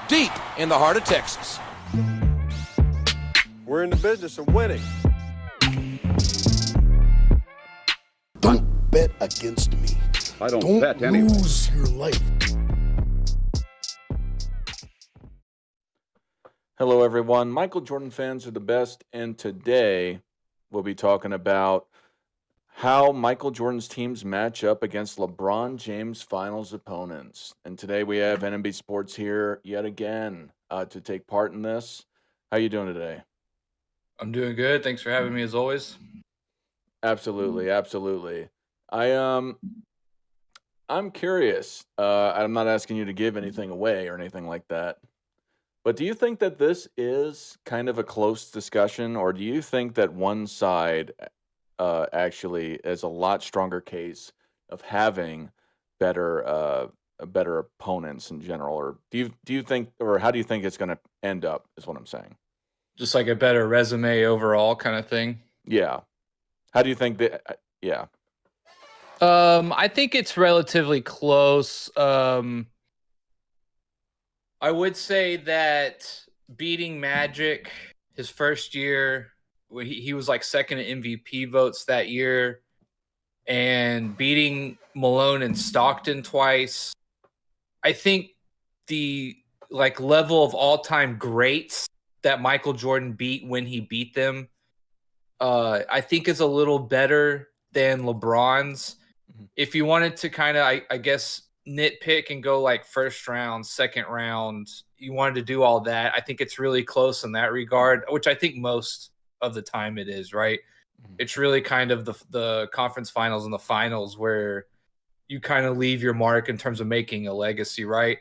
deep in the heart of Texas. We're in the business of winning. Don't bet against me. I don't bet anyway. Lose your life. Hello, everyone. Michael Jordan fans are the best, and today we'll be talking about how Michael Jordan's teams match up against LeBron James' finals opponents. And today we have NMB Sports here yet again to take part in this. How you doing today? I'm doing good. Thanks for having me as always. Absolutely, absolutely. I'm curious. I'm not asking you to give anything away or anything like that. But do you think that this is kind of a close discussion, or do you think that one side actually is a lot stronger case of having better better opponents in general, or do you think, or how do you think it's going to end up? Is what I'm saying. Just like a better resume overall kind of thing. Yeah. How do you think that? Yeah. I think it's relatively close. I would say that beating Magic his first year, he was like second in MVP votes that year, and beating Malone and Stockton twice. I think the like level of all-time greats that Michael Jordan beat when he beat them, I think is a little better than LeBron's. If you wanted to kind of, I guess, nitpick and go like first round, second round, you wanted to do all that, I think it's really close in that regard, which I think most of the time it is, right? It's really kind of the conference finals and the finals where you kind of leave your mark in terms of making a legacy, right?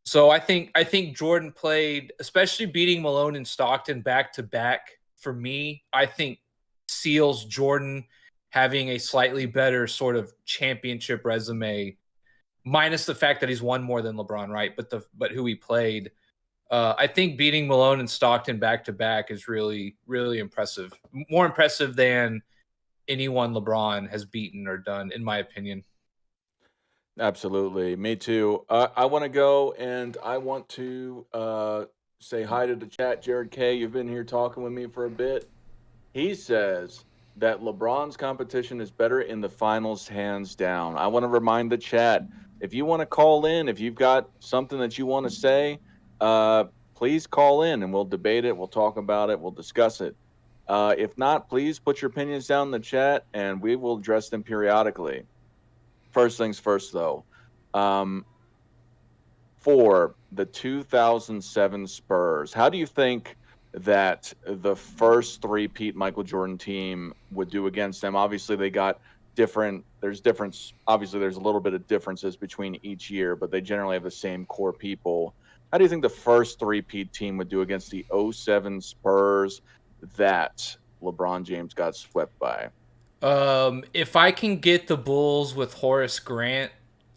So I think Jordan played, especially beating Malone and Stockton back to back, for me, I think seals Jordan having a slightly better sort of championship resume, minus the fact that he's won more than LeBron, right? But who he played. I think beating Malone and Stockton back to back is really, really impressive. More impressive than anyone LeBron has beaten or done, in my opinion. Absolutely. Me too. I want to go and I want to say hi to the chat. Jared K., you've been here talking with me for a bit. He says that LeBron's competition is better in the finals, hands down. I want to remind the chat, if you want to call in, if you've got something that you want to say, please call in and we'll debate it. We'll talk about it. We'll discuss it. If not, please put your opinions down in the chat and we will address them periodically. First things first, though. For the 2007 Spurs, how do you think that the first three-peat Michael Jordan team would do against them? Obviously, they got different. There's difference. Obviously, there's a little bit of differences between each year, but they generally have the same core people. How do you think the first three-peat team would do against the 07 Spurs that LeBron James got swept by? If I can get the Bulls with Horace Grant,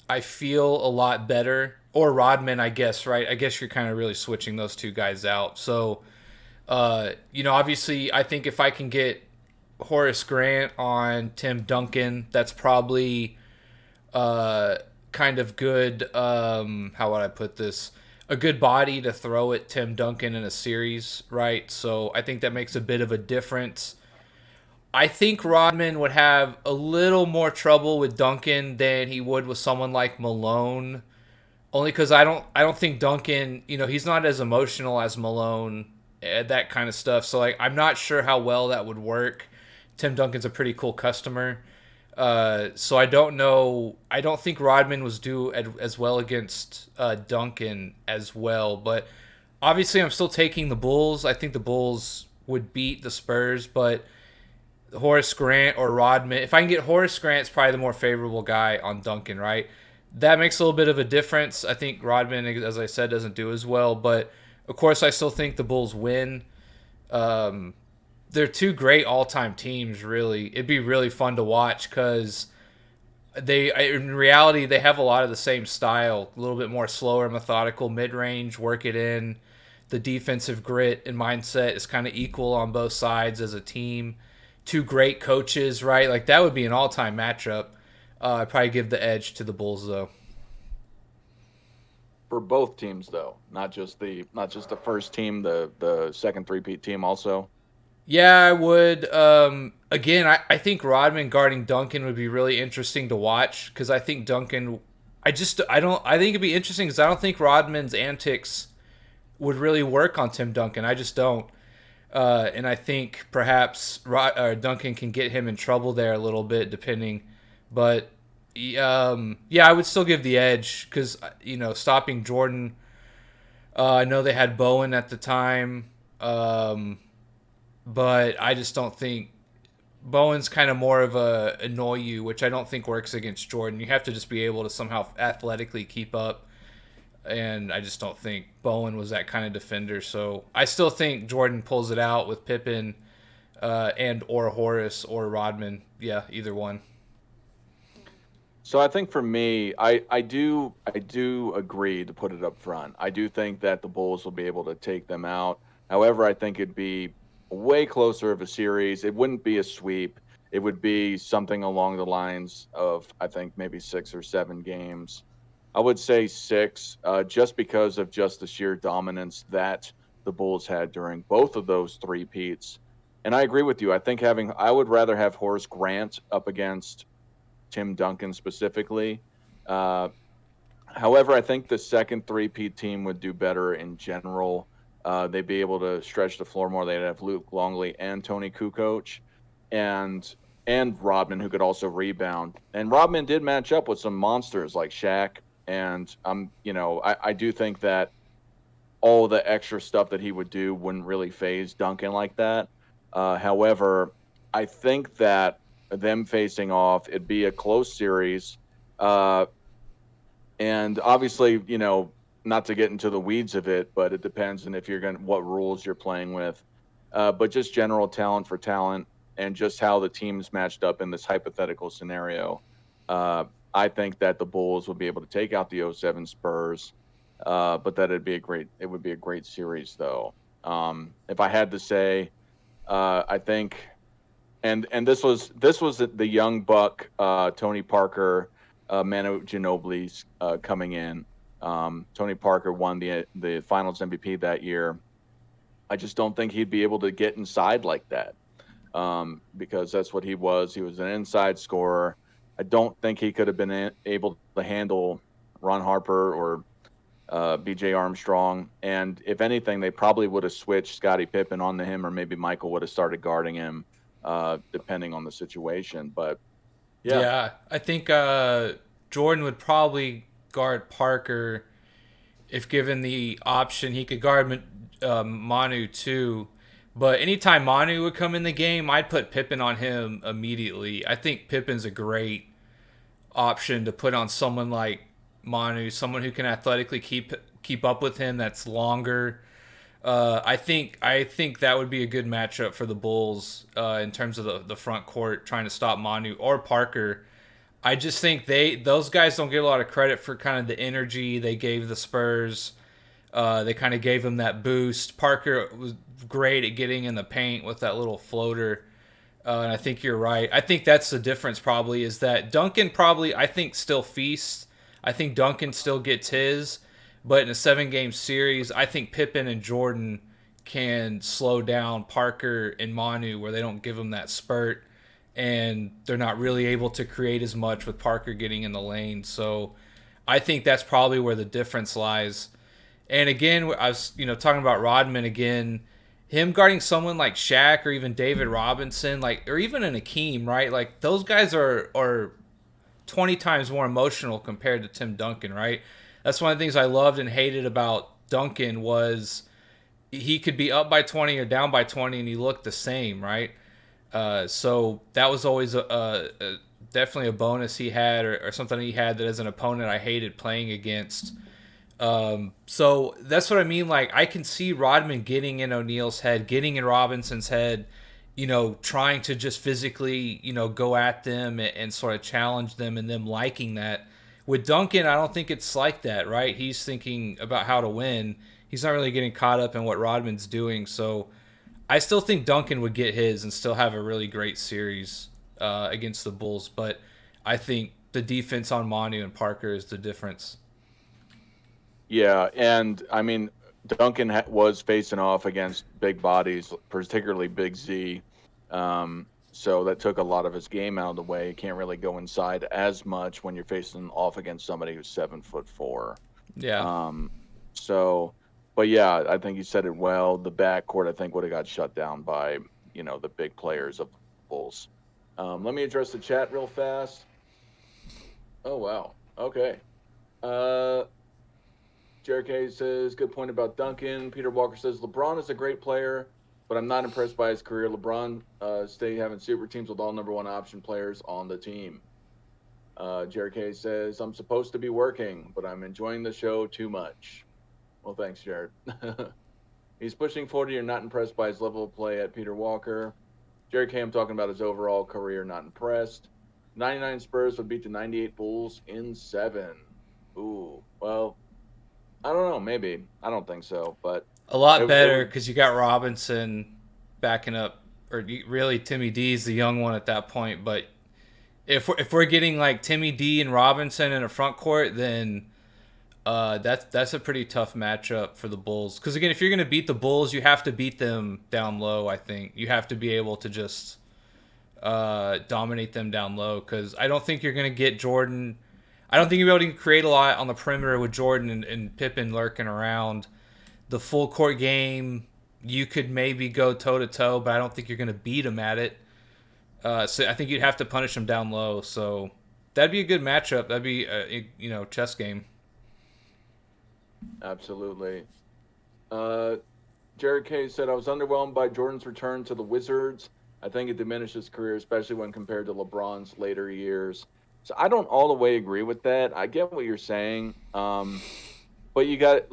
I feel a lot better. Or Rodman, I guess, right? I guess you're kind of really switching those two guys out. So, obviously, I think if I can get Horace Grant on Tim Duncan, that's probably kind of good. How would I put this? A good body to throw at Tim Duncan in a series, right? So I think that makes a bit of a difference. I think Rodman would have a little more trouble with Duncan than he would with someone like Malone, only because I don't think Duncan, he's not as emotional as Malone, that kind of stuff. So like I'm not sure how well that would work. Tim Duncan's a pretty cool customer, so I don't know. I don't think Rodman was due as well against Duncan as well. But obviously, I'm still taking the Bulls. I think the Bulls would beat the Spurs, but Horace Grant or Rodman. If I can get Horace Grant, it's probably the more favorable guy on Duncan, right? That makes a little bit of a difference. I think Rodman, as I said, doesn't do as well. But, of course, I still think the Bulls win. They're two great all-time teams, really. It'd be really fun to watch because in reality, they have a lot of the same style. A little bit more slower, methodical, mid-range, work it in. The defensive grit and mindset is kind of equal on both sides as a team. Two great coaches, right? Like that would be an all-time matchup. I'd probably give the edge to the Bulls, though. for both teams though, not just the first team, the second three-peat team also. Yeah, I would. Again, I think Rodman guarding Duncan would be really interesting to watch because I think Duncan. I think it'd be interesting because I don't think Rodman's antics would really work on Tim Duncan. I just don't. And I think perhaps Duncan can get him in trouble there a little bit, depending. But yeah, I would still give the edge because stopping Jordan. I know they had Bowen at the time, but I just don't think Bowen's kind of more of a annoy you, which I don't think works against Jordan. You have to just be able to somehow athletically keep up, and I just don't think Bowen was that kind of defender. So I still think Jordan pulls it out with Pippen and or Horace or Rodman. Yeah, either one. So I think for me, I do agree to put it up front. I do think that the Bulls will be able to take them out. However, I think it'd be way closer of a series. It wouldn't be a sweep. It would be something along the lines of, I think, maybe 6 or 7 games. I would say six, just because of just the sheer dominance that the Bulls had during both of those three peats. And I agree with you. I would rather have Horace Grant up against Tim Duncan specifically. Uh, However, I think the second three-peat team would do better in general. They'd be able to stretch the floor more. They'd have Luke Longley and Tony Kukoc, and Rodman, who could also rebound. And Rodman did match up with some monsters like Shaq. And I do think that all the extra stuff that he would do wouldn't really phase Duncan like that. However, I think that them facing off, it'd be a close series. Uh, and obviously, not to get into the weeds of it, but it depends on if what rules you're playing with. But just general talent for talent and just how the teams matched up in this hypothetical scenario. Uh, I think that the Bulls would be able to take out the '07 Spurs, but that it would be a great series though. If I had to say, I think, and this was the young buck, Tony Parker, Manu Ginobili's coming in. Tony Parker won the Finals MVP that year. I just don't think he'd be able to get inside like that, because that's what he was. He was an inside scorer. I don't think he could have been able to handle Ron Harper or B.J. Armstrong. And if anything, they probably would have switched Scottie Pippen onto him, or maybe Michael would have started guarding him, depending on the situation. But yeah. Yeah, I think Jordan would probably guard Parker if given the option. He could guard Manu too, but anytime Manu would come in the game, I'd put Pippen on him immediately. I think Pippen's a great option to put on someone like Manu, someone who can athletically keep up with him. That's longer. I think that would be a good matchup for the Bulls in terms of the front court trying to stop Manu or Parker. I just think those guys don't get a lot of credit for kind of the energy they gave the Spurs. They kind of gave them that boost. Parker was great at getting in the paint with that little floater. And I think you're right. I think that's the difference probably is that Duncan probably, I think, still feasts. I think Duncan still gets his. But in a 7-game series, I think Pippen and Jordan can slow down Parker and Manu where they don't give them that spurt. And they're not really able to create as much with Parker getting in the lane. So I think that's probably where the difference lies. And again, I was talking about Rodman again. Him guarding someone like Shaq or even David Robinson, or even an Akeem, right? Like those guys are 20 times more emotional compared to Tim Duncan, right? That's one of the things I loved and hated about Duncan was he could be up by 20 or down by 20 and he looked the same, right? So that was always definitely a bonus he had or something he had that as an opponent I hated playing against. So that's what I mean. Like I can see Rodman getting in O'Neal's head, getting in Robinson's head, trying to just physically, go at them and sort of challenge them and them liking that. With Duncan, I don't think it's like that, right? He's thinking about how to win. He's not really getting caught up in what Rodman's doing. So I still think Duncan would get his and still have a really great series against the Bulls. But I think the defense on Manu and Parker is the difference. Yeah, and I mean, Duncan was facing off against big bodies, particularly Big Z. So that took a lot of his game out of the way. He can't really go inside as much when you're facing off against somebody who's 7'4". Yeah. Um, so, but yeah, I think you said it well. The backcourt, I think, would have got shut down by the big players of the Bulls. Let me address the chat real fast. Oh wow. Okay. Jared K says, good point about Duncan. Peter Walker says, LeBron is a great player, but I'm not impressed by his career. LeBron stay having super teams with all number one option players on the team. Jared K says, I'm supposed to be working, but I'm enjoying the show too much. Well, thanks, Jared. He's pushing 40. You're not impressed by his level of play at Peter Walker. Jared K, I'm talking about his overall career, not impressed. 99 Spurs would beat the 98 Bulls in 7. Ooh, well, I don't know. Maybe. I don't think so, but A lot better because you got Robinson backing up, or really Timmy D's the young one at that point. But if we're getting like Timmy D and Robinson in a front court, then that's a pretty tough matchup for the Bulls. Because again, if you're going to beat the Bulls, you have to beat them down low. I think you have to be able to just dominate them down low. Because I don't think you're going to get Jordan. I don't think you'll be able to create a lot on the perimeter with Jordan and Pippen lurking around. The full court game, you could maybe go toe to toe, but I don't think you're going to beat him at it. So I think you'd have to punish him down low. So that'd be a good matchup. That'd be a chess game. Absolutely. Jared K said, I was underwhelmed by Jordan's return to the Wizards. I think it diminished his career, especially when compared to LeBron's later years. So I don't all the way agree with that. I get what you're saying. But you got,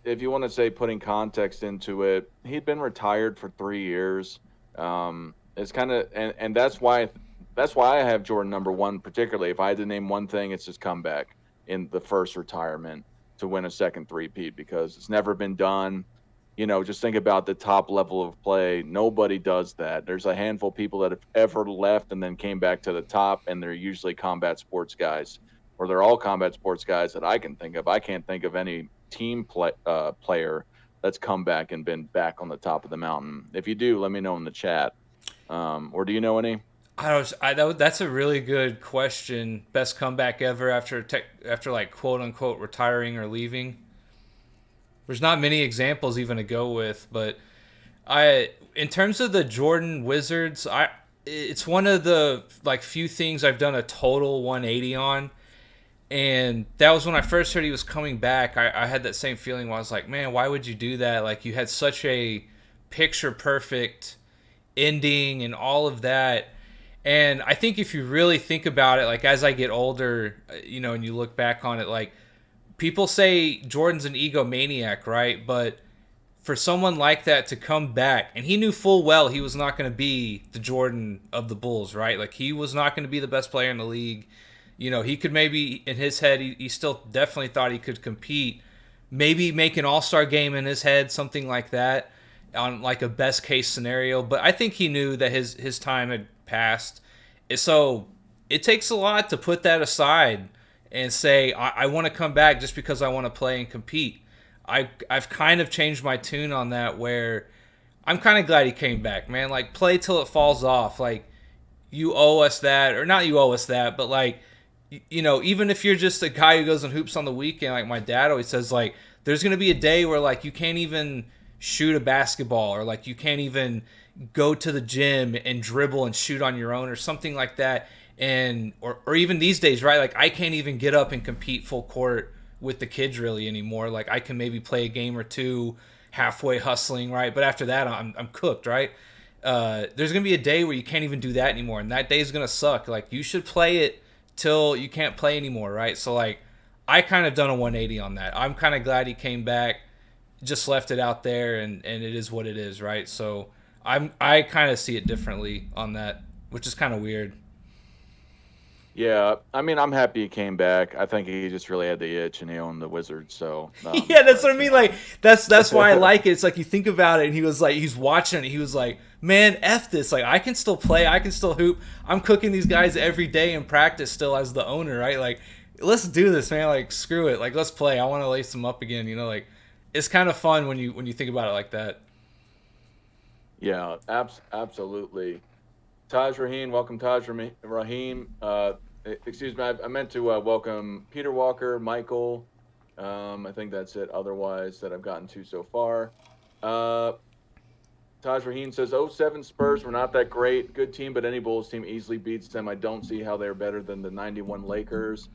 if you want to say putting context into it, he'd been retired for 3 years. It's kind of, and that's why I have Jordan number one, particularly. If I had to name one thing, it's his comeback in the first retirement to win a second three-peat, because it's never been done. Just think about the top level of play. Nobody does that. There's a handful of people that have ever left and then came back to the top, and they're usually combat sports guys, or they're all combat sports guys that I can think of. I can't think of any team player that's come back and been back on the top of the mountain. If you do, let me know in the chat. Or do you know any? That's a really good question. Best comeback ever after like quote unquote retiring or leaving. There's not many examples even to go with, but in terms of the Jordan Wizards, it's one of the few things I've done a total 180 on. And that was when I first heard he was coming back. I had that same feeling where I was like, man, why would you do that? Like, you had such a picture perfect ending and all of that. And I think if you really think about it, as I get older, and you look back on it, people say Jordan's an egomaniac, right? But for someone like that to come back, and he knew full well he was not going to be the Jordan of the Bulls, right? He was not going to be the best player in the league. He could maybe, in his head, he still definitely thought he could compete. Maybe make an all-star game in his head, something like that, on a best-case scenario. But I think he knew that his time had passed. So it takes a lot to put that aside and say, I want to come back just because I want to play and compete. I've kind of changed my tune on that, where I'm kind of glad he came back, man. Play till it falls off. You owe us that, or not you owe us that, but even if you're just a guy who goes and hoops on the weekend, my dad always says, there's going to be a day where you can't even shoot a basketball, or you can't even go to the gym and dribble and shoot on your own or something like that. And or even these days, right? I can't even get up and compete full court with the kids really anymore. I can maybe play a game or two halfway hustling, right? But after that, I'm cooked, right? There's gonna be a day where you can't even do that anymore, and that day is gonna suck. You should play it till you can't play anymore, right? So I kind of done a 180 on that. I'm kind of glad he came back, just left it out there, and it is what it is, right? So I kind of see it differently on that, which is kind of weird. Yeah, I mean, I'm happy he came back. I think he just really had the itch, and he owned the Wizards. So yeah, that's what I mean. That's why I like it. It's you think about it, and he was he's watching it. He was like, man, F this. I can still play. I can still hoop. I'm cooking these guys every day in practice still as the owner, right? let's do this, man. Like, screw it. Like, let's play. I want to lace them up again. Like, it's kind of fun when you think about it like that. Yeah, absolutely. Taj Rahim, welcome Taj Rahim. Excuse me, I meant to welcome Peter Walker, Michael. I think that's it. Otherwise, that I've gotten to so far. Taj Rahim says, "07 Spurs were not that great. Good team, but any Bulls team easily beats them. I don't see how they're better than the 91 Lakers."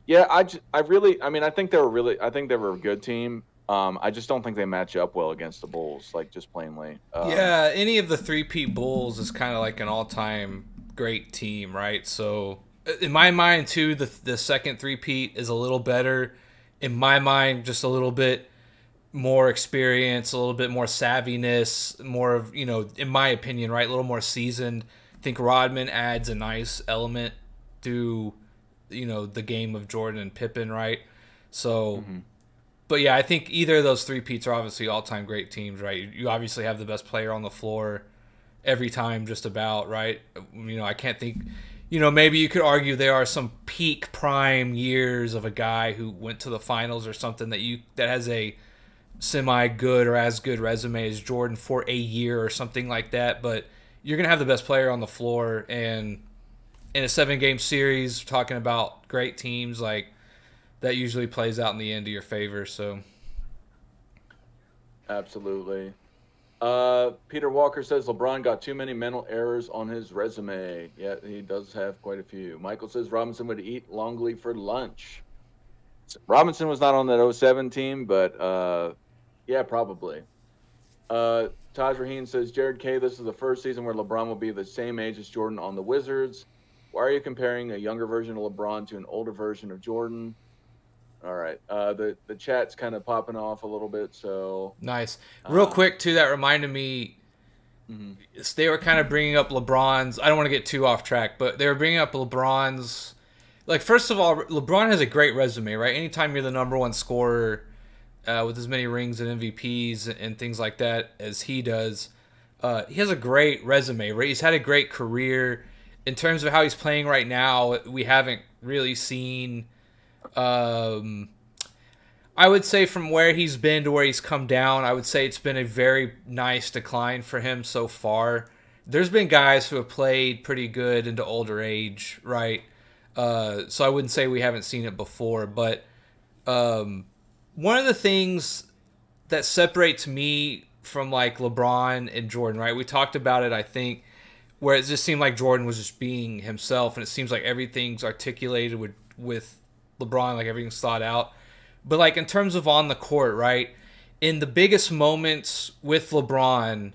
Yeah, I think I think they were a good team. I just don't think they match up well against the Bulls, like just plainly. Yeah, any of the three-peat Bulls is kind of like an all-time great team, right? So, in my mind, too, the second three-peat is a little better. In my mind, just a little bit more experience, a little bit more savviness, more of, in my opinion, right, a little more seasoned. I think Rodman adds a nice element to, the game of Jordan and Pippen, right? So, but yeah, I think either of those three peats are obviously all-time great teams, right? You obviously have the best player on the floor every time, just about, right? I can't think, maybe you could argue there are some peak prime years of a guy who went to the finals or something that has a semi-good or as good resume as Jordan for a year or something like that, but you're going to have the best player on the floor, and in a 7-game series, talking about great teams, like, that usually plays out in the end to your favor, so. Absolutely. Peter Walker says LeBron got too many mental errors on his resume. Yeah, he does have quite a few. Michael says Robinson would eat Longley for lunch. Robinson was not on that 07 team, but yeah, probably. Taj Rahim says, Jared K., this is the first season where LeBron will be the same age as Jordan on the Wizards. Why are you comparing a younger version of LeBron to an older version of Jordan? All right. The chat's kind of popping off a little bit, so. Nice. Real quick, too, that reminded me, they were kind of bringing up LeBron's, I don't want to get too off track, but they were bringing up LeBron's, like, first of all, LeBron has a great resume, right? Anytime you're the number one scorer with as many rings and MVPs and things like that as he does, he has a great resume, right? He's had a great career. In terms of how he's playing right now, we haven't really seen, I would say, from where he's been to where he's come down, I would say it's been a very nice decline for him so far. There's been guys who have played pretty good into older age, right? So I wouldn't say we haven't seen it before, but one of the things that separates me from, like, LeBron and Jordan, right? We talked about it, I think, where it just seemed like Jordan was just being himself, and it seems like everything's articulated with LeBron, like everything's thought out. But, like, in terms of on the court, right, in the biggest moments with LeBron,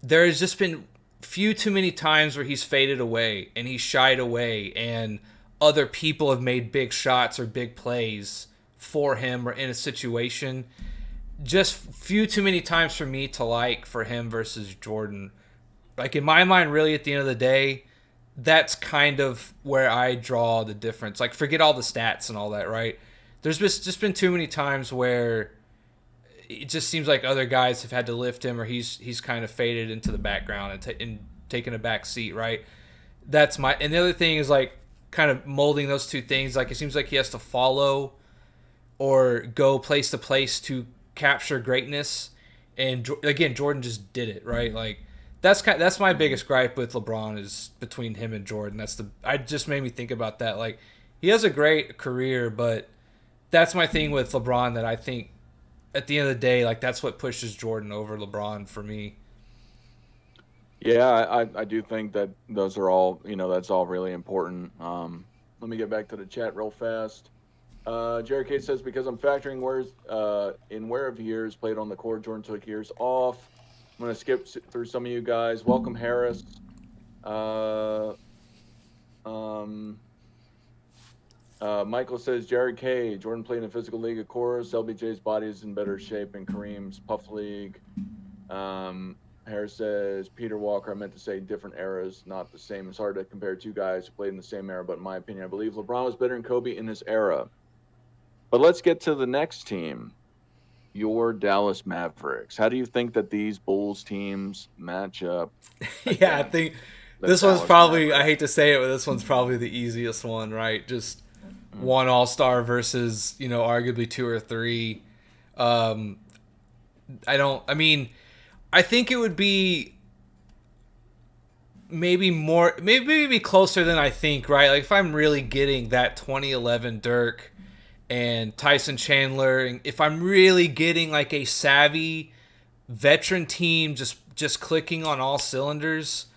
there has just been few too many times where he's faded away and he's shied away, and other people have made big shots or big plays for him or in a situation. Just few too many times for me to like for him versus Jordan. Like, in my mind, really, at the end of the day, that's kind of where I draw the difference. Like, forget all the stats and all that, right? There's just been too many times where it just seems like other guys have had to lift him, or he's kind of faded into the background and taken a back seat, right? That's my. And the other thing is, like, kind of molding those two things. Like, it seems like he has to follow or go place to place to capture greatness. And again, Jordan just did it, right? Like, that's my biggest gripe with LeBron, is between him and Jordan. I just made me think about that. Like, he has a great career, but that's my thing with LeBron, that I think at the end of the day, like, that's what pushes Jordan over LeBron for me. Yeah, I do think that those are all, that's all really important. Let me get back to the chat real fast. Jerry K says, because I'm factoring where of years played on the court, Jordan took years off. I'm going to skip through some of you guys. Welcome, Harris. Michael says, Jared K. Jordan played in a physical league, of course. LBJ's body is in better shape than Kareem's Puff League. Harris says, Peter Walker, I meant to say different eras, not the same. It's hard to compare two guys who played in the same era, but in my opinion, I believe LeBron was better than Kobe in his era. But let's get to the next team, your Dallas Mavericks. How do you think that these Bulls teams match up? Yeah, I think this one's probably, I hate to say it, but this one's probably the easiest one, right? Just one All-Star versus, arguably two or three. I think it would be maybe closer than I think, right? Like if I'm really getting that 2011 Dirk and Tyson Chandler, and if I'm really getting like a savvy veteran team just clicking on all cylinders,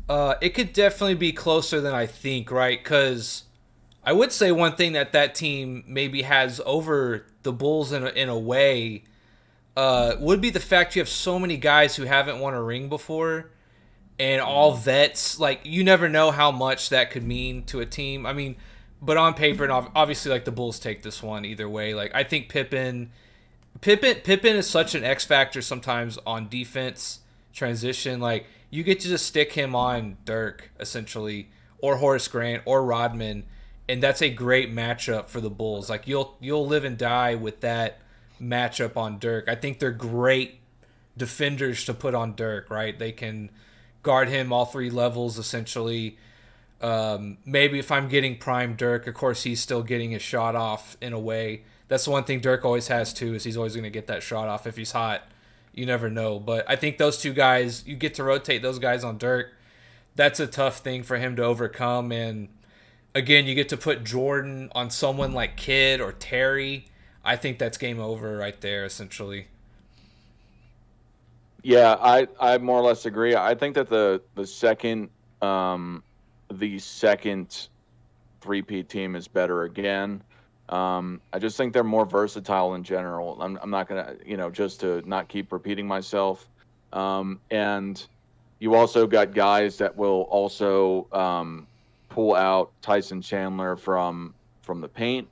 it could definitely be closer than I think, right? Because I would say one thing that team maybe has over the Bulls in a way would be the fact you have so many guys who haven't won a ring before and all vets. Like, you never know how much that could mean to a team. I mean, but on paper, and obviously, like, the Bulls take this one either way. Like, I think Pippen is such an X factor sometimes on defense transition. Like, you get to just stick him on Dirk, essentially, or Horace Grant, or Rodman, and that's a great matchup for the Bulls. Like, you'll live and die with that matchup on Dirk. I think they're great defenders to put on Dirk, right? They can guard him all three levels, essentially. Maybe if I'm getting prime Dirk, of course, he's still getting his shot off in a way. That's the one thing Dirk always has, too, is he's always going to get that shot off if he's hot. You never know. But I think those two guys, you get to rotate those guys on Dirk. That's a tough thing for him to overcome. And, again, you get to put Jordan on someone like Kidd or Terry. I think that's game over right there, essentially. Yeah, I more or less agree. I think that the second three-peat team is better again. I just think they're more versatile in general. I'm not gonna, just to not keep repeating myself. And you also got guys that will also pull out Tyson Chandler from the paint.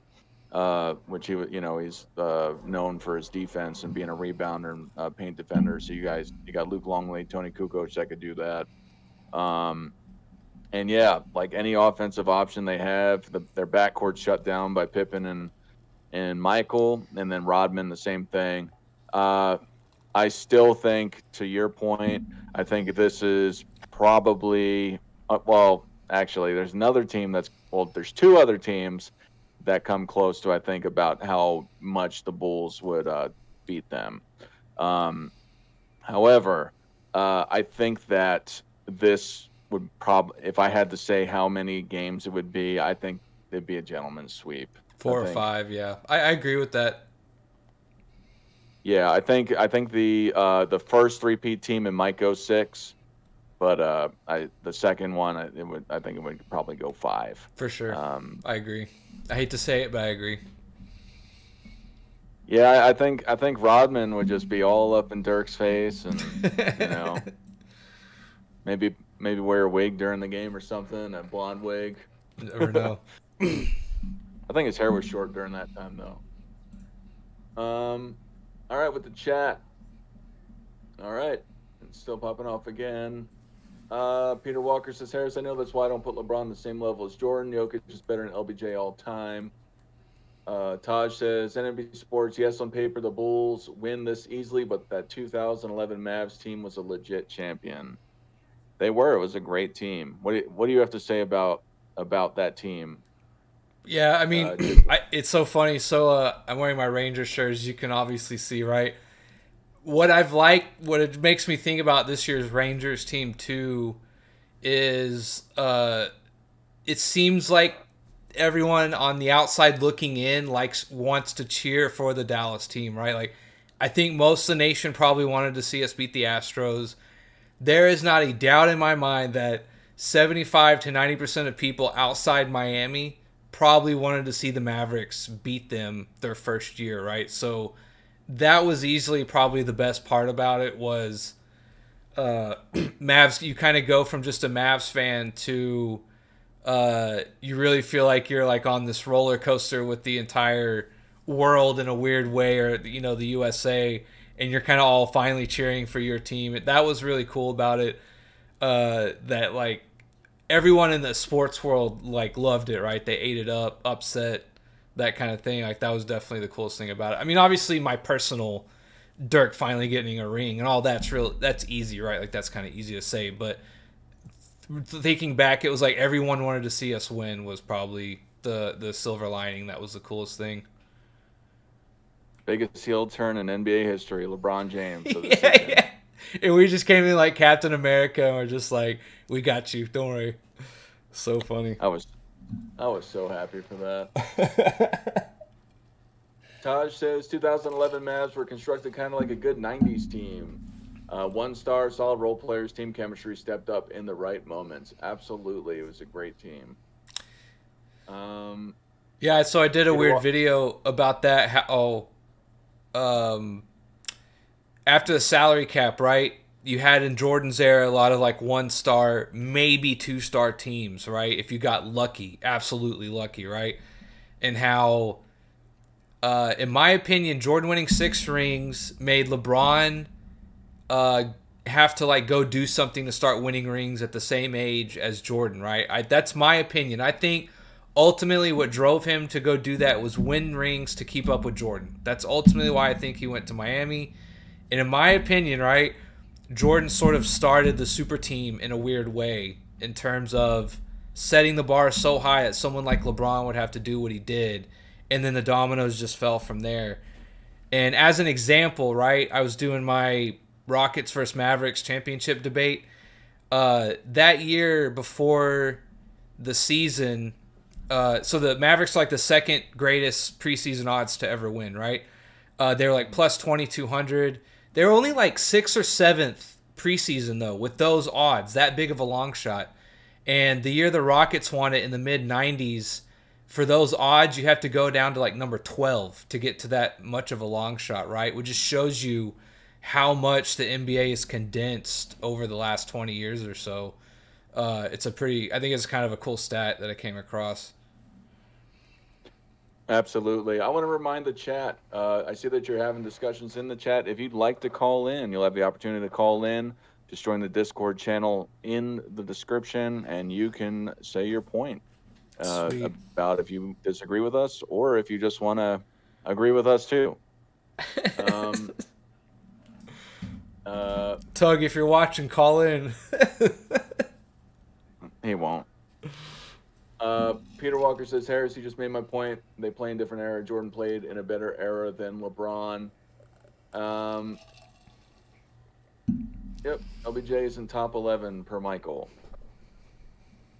Which he's known for his defense and being a rebounder and paint defender. So you got Luke Longley, Tony Kukoc that could do that. And yeah, like any offensive option they have, their backcourt shut down by Pippen and Michael, and then Rodman the same thing. I still think, to your point, I think this is probably actually there's there's two other teams that come close to, I think, about how much the Bulls would beat them. However, I think that this would probably, if I had to say how many games it would be, I think it'd be a gentleman's sweep. 4 or 5, yeah. I agree with that. Yeah, I think the first three-peat team, it might go 6. But the second one, I think it would probably go 5. For sure. I agree. I hate to say it, but I agree. Yeah, I think Rodman would just be all up in Dirk's face, and maybe wear a wig during the game or something, a blonde wig. You never know. I think his hair was short during that time, though. All right, with the chat. All right, it's still popping off again. Peter Walker says, Harris, I know that's why I don't put LeBron on the same level as Jordan. Jokic is better than LBJ all time. Taj says, NBC Sports, yes, on paper, the Bulls win this easily, but that 2011 Mavs team was a legit champion. They were. It was a great team. What do you have to say about that team? Yeah, I mean, it's so funny. So I'm wearing my Rangers shirt, as you can obviously see, right? What it makes me think about this year's Rangers team too is it seems like everyone on the outside looking in wants to cheer for the Dallas team, right? Like, I think most of the nation probably wanted to see us beat the Astros. There is not a doubt in my mind that 75 to 90% of people outside Miami probably wanted to see the Mavericks beat them their first year, right? So that was easily probably the best part about it was Mavs. You kind of go from just a Mavs fan to you really feel like you're like on this roller coaster with the entire world in a weird way, or the USA, and you're kind of all finally cheering for your team. That was really cool about it. That like everyone in the sports world like loved it, right? They ate it up, upset, that kind of thing. Like, that was definitely the coolest thing about it. I mean, obviously my personal Dirk finally getting a ring and all that's easy, right? Like, that's kind of easy to say, but thinking back, it was like everyone wanted to see us win was probably the silver lining. That was the coolest thing. Biggest heel turn in NBA history, LeBron James. So Yeah. And we just came in like Captain America, and we're just like, we got you. Don't worry. So funny. I was so happy for that. Taj says 2011 Mavs were constructed kind of like a good 90s team. One star, solid role players, team chemistry stepped up in the right moments. Absolutely. It was a great team. Yeah, so I did a weird video about that. After the salary cap, right? You had in Jordan's era a lot of like 1-star, maybe 2-star teams, right? If you got lucky, absolutely lucky, right? And how, in my opinion, Jordan winning 6 rings made LeBron have to like go do something to start winning rings at the same age as Jordan, right? That's my opinion. I think ultimately what drove him to go do that was win rings to keep up with Jordan. That's ultimately why I think he went to Miami. And in my opinion, right, Jordan sort of started the super team in a weird way in terms of setting the bar so high that someone like LeBron would have to do what he did, and then the dominoes just fell from there. And as an example, right, I was doing my Rockets versus Mavericks championship debate. That year before the season, so the Mavericks are like the second greatest preseason odds to ever win, right? They're like plus 2,200. They're only like 6th or 7th preseason, though, with those odds, that big of a long shot. And the year the Rockets won it in the mid-90s, for those odds, you have to go down to like number 12 to get to that much of a long shot, right? Which just shows you how much the NBA is condensed over the last 20 years or so. I think it's kind of a cool stat that I came across. Absolutely. I want to remind the chat. I see that you're having discussions in the chat. If you'd like to call in, you'll have the opportunity to call in. Just join the Discord channel in the description, and you can say your point about if you disagree with us or if you just want to agree with us too. Tug, if you're watching, call in. He won't. Peter Walker says, Harris, you just made my point. They play in different era. Jordan played in a better era than LeBron. Yep, LBJ is in top 11 per Michael.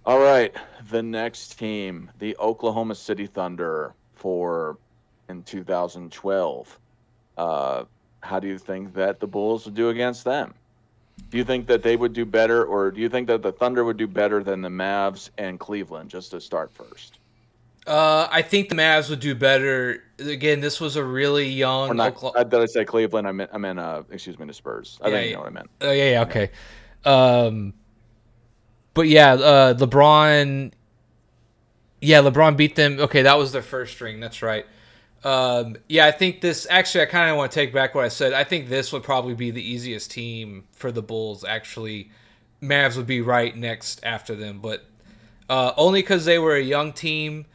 All right, the next team, the Oklahoma City Thunder in 2012. How do you think that the Bulls would do against them? Do you think that they would do better, or do you think that the Thunder would do better than the Mavs and Cleveland, just to start first? I think the Mavs would do better. Again, this was a really young. Did I say Cleveland? I meant the Spurs. I think you know what I meant. Yeah, okay. But yeah, LeBron. Yeah, LeBron beat them. Okay, that was their first ring. That's right. Yeah, I think this. Actually, I kind of want to take back what I said. I think this would probably be the easiest team for the Bulls. Actually, Mavs would be right next after them, but only because they were a young team.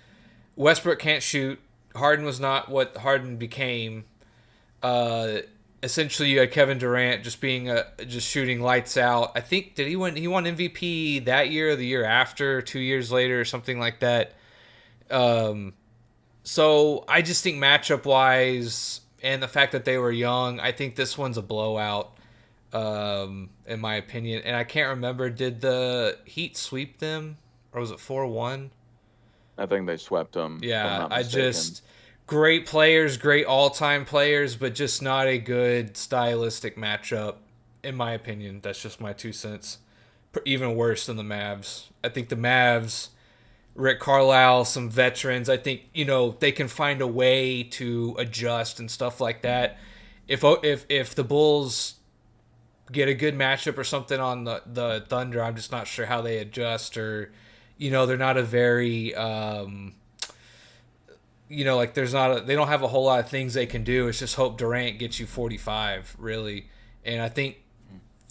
Westbrook can't shoot. Harden was not what Harden became. Essentially, you had Kevin Durant just shooting lights out. I think he won MVP that year or the year after, 2 years later or something like that. So I just think matchup wise and the fact that they were young, I think this one's a blowout, in my opinion. And I can't remember, did the Heat sweep them or was it 4-1? I think they swept them. Yeah, great players, great all-time players, but just not a good stylistic matchup, in my opinion. That's just my 2 cents. Even worse than the Mavs. I think the Mavs, Rick Carlisle, some veterans, I think, they can find a way to adjust and stuff like that. If the Bulls get a good matchup or something on the Thunder, I'm just not sure how they adjust, or they're not a very they don't have a whole lot of things they can do. It's just hope Durant gets you 45, really. And I think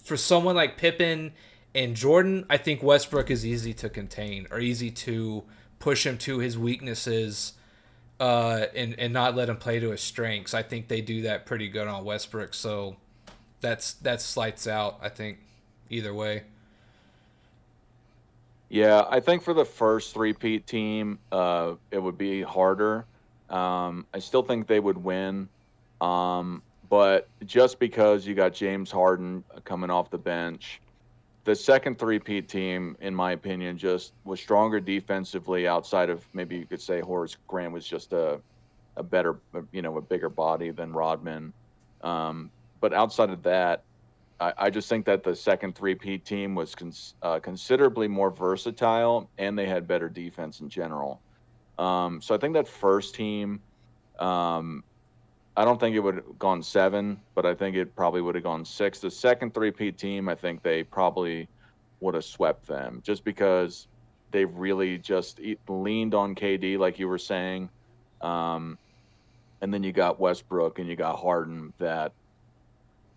for someone like Pippen and Jordan, I think Westbrook is easy to contain or easy to push him to his weaknesses and not let him play to his strengths. I think they do that pretty good on Westbrook. So that's lights out, I think, either way. Yeah, I think for the first three-peat team, it would be harder. I still think they would win, but just because you got James Harden coming off the bench, the second three-peat team, in my opinion, just was stronger defensively. Outside of maybe you could say Horace Grant was just a better, a bigger body than Rodman. But outside of that, I just think that the second three-peat team was considerably more versatile, and they had better defense in general. So I think that first team, um, I don't think it would have gone 7, but I think it probably would have gone 6. The second three-peat team, I think they probably would have swept them, just because they really just leaned on KD, like you were saying. Um, and then you got Westbrook and you got Harden that,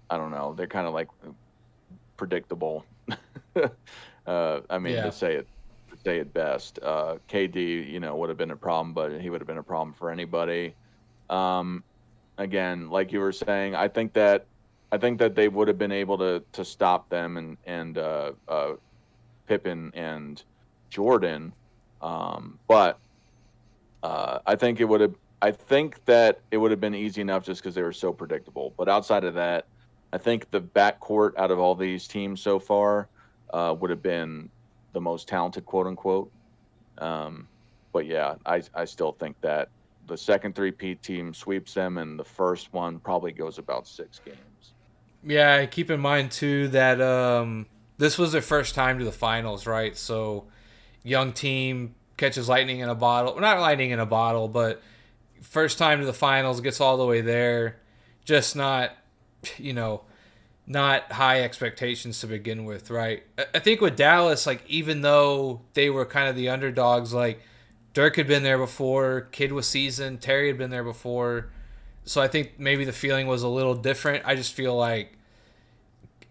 I don't know, they're kind of like predictable. I mean, Yeah. to say it best. KD, would have been a problem, but he would have been a problem for anybody. Um, Again, like you were saying, I think that they would have been able to stop them and Pippen and Jordan. But I think that it would have been easy enough just because they were so predictable. But outside of that, I think the backcourt out of all these teams so far would have been the most talented, quote unquote. Um, but yeah, I still think that the second three-peat team sweeps them, and the first one probably goes about 6 games. Yeah, keep in mind too that this was their first time to the finals, right? So young team catches lightning in a bottle. Well, not lightning in a bottle, but first time to the finals, gets all the way there. Just not, you know, not high expectations to begin with, right? I think with Dallas, like even though they were kind of the underdogs, like Dirk had been there before, Kid was seasoned, Terry had been there before, so I think maybe the feeling was a little different. I just feel like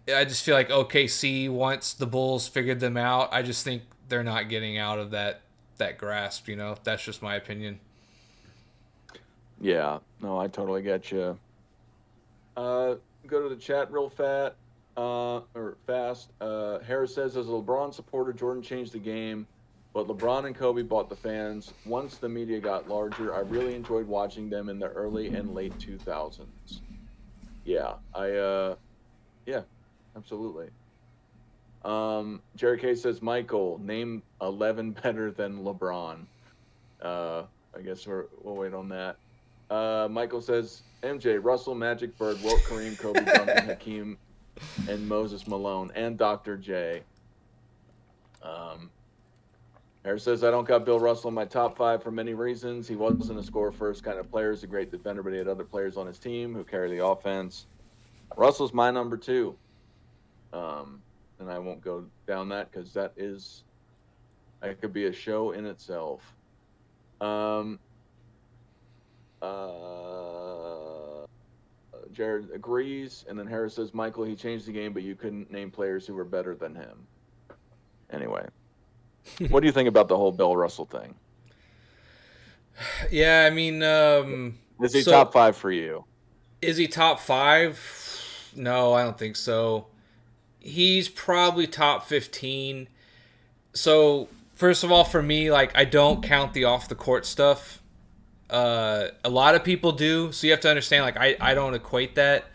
OKC, once the Bulls figured them out, I just think they're not getting out of that grasp. That's just my opinion. Yeah, no, I totally get you. Go to the chat real fast. Harris says, as a LeBron supporter, Jordan changed the game, but LeBron and Kobe bought the fans. Once the media got larger, I really enjoyed watching them in the early and late 2000s. Yeah, yeah, absolutely. Jerry K says, Michael, name 11 better than LeBron. I guess we'll wait on that. Michael says, MJ, Russell, Magic, Bird, Wilt, Kareem, Kobe, Duncan, Hakeem, and Moses Malone, and Dr. J. Harris says, I don't got Bill Russell in my top 5 for many reasons. He wasn't a score first kind of player. He's a great defender, but he had other players on his team who carry the offense. Russell's my number 2. And I won't go down that because that could be a show in itself. Jared agrees, and then Harris says, Michael, he changed the game, but you couldn't name players who were better than him. Anyway, what do you think about the whole Bill Russell thing? Yeah, I mean, Is he top 5 for you? Is he top 5? No, I don't think so. He's probably top 15. So, first of all, for me, like, I don't count the off the court stuff. A lot of people do, so you have to understand, like, I don't equate that.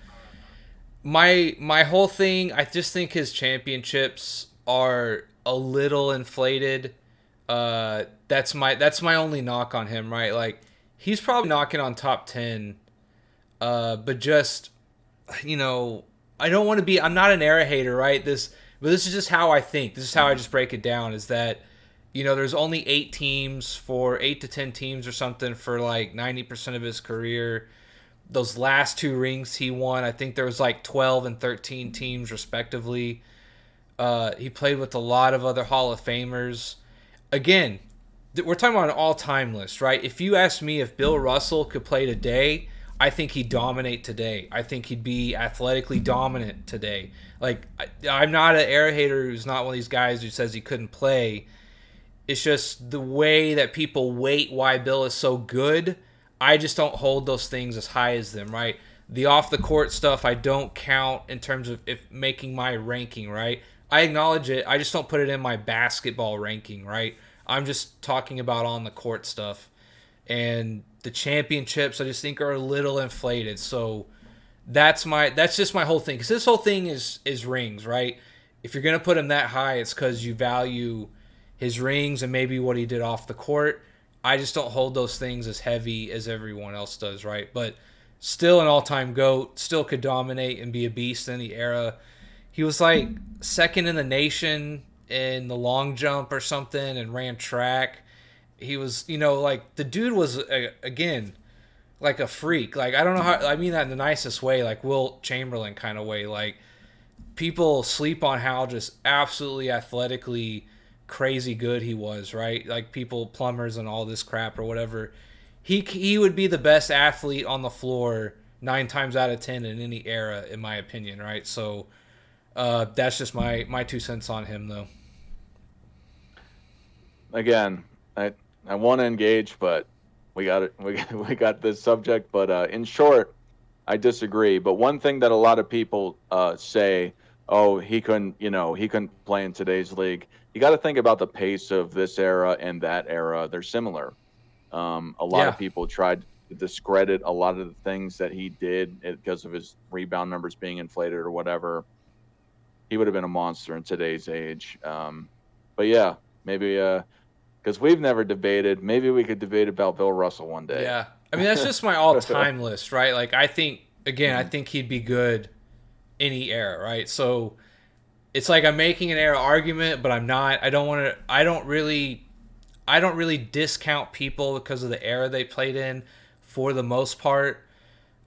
My whole thing, I just think his championships are a little inflated. That's my only knock on him, right? Like, he's probably knocking on top 10. But just, I don't want to be. I'm not an era hater, right? But this is just how I think. This is how I just break it down. Is that, there's only 8 to 10 teams or something for like 90% of his career. Those last 2 rings he won, I think there was like 12 and 13 teams respectively. He played with a lot of other Hall of Famers. Again, we're talking about an all-time list, right? If you ask me if Bill Russell could play today, I think he'd dominate today. I think he'd be athletically dominant today. Like, I'm not an era hater who's not one of these guys who says he couldn't play. It's just the way that people weight why Bill is so good. I just don't hold those things as high as them, right? The off the court stuff I don't count in terms of if making my ranking, right? I acknowledge it. I just don't put it in my basketball ranking, right? I'm just talking about on the court stuff. And the championships, I just think are a little inflated. So that's just my whole thing. Because this whole thing is rings, right? If you're gonna put him that high, it's because you value his rings and maybe what he did off the court. I just don't hold those things as heavy as everyone else does, right? But still an all-time GOAT, still could dominate and be a beast in the era. He was like second in the nation in the long jump or something and ran track. He was, like the dude was, again, like a freak. Like, I don't know how, I mean that in the nicest way, like Wilt Chamberlain kind of way. Like, people sleep on how just absolutely athletically crazy good he was, right? Like people, plumbers and all this crap or whatever. He would be the best athlete on the floor 9 times out of 10 in any era, in my opinion, right? So that's just my 2 cents on him, though. Again, I want to engage, but we got it. We got this subject. But in short, I disagree. But one thing that a lot of people say, oh, he couldn't play in today's league. You got to think about the pace of this era and that era. They're similar. A lot of people tried to discredit a lot of the things that he did because of his rebound numbers being inflated or whatever. He would have been a monster in today's age. But yeah, maybe because we've never debated. Maybe we could debate about Bill Russell one day. Yeah. I mean, that's just my all-time list, right? Like, I think he'd be good any era, right? So it's like I'm making an era argument, but I'm not. I don't really discount people because of the era they played in for the most part.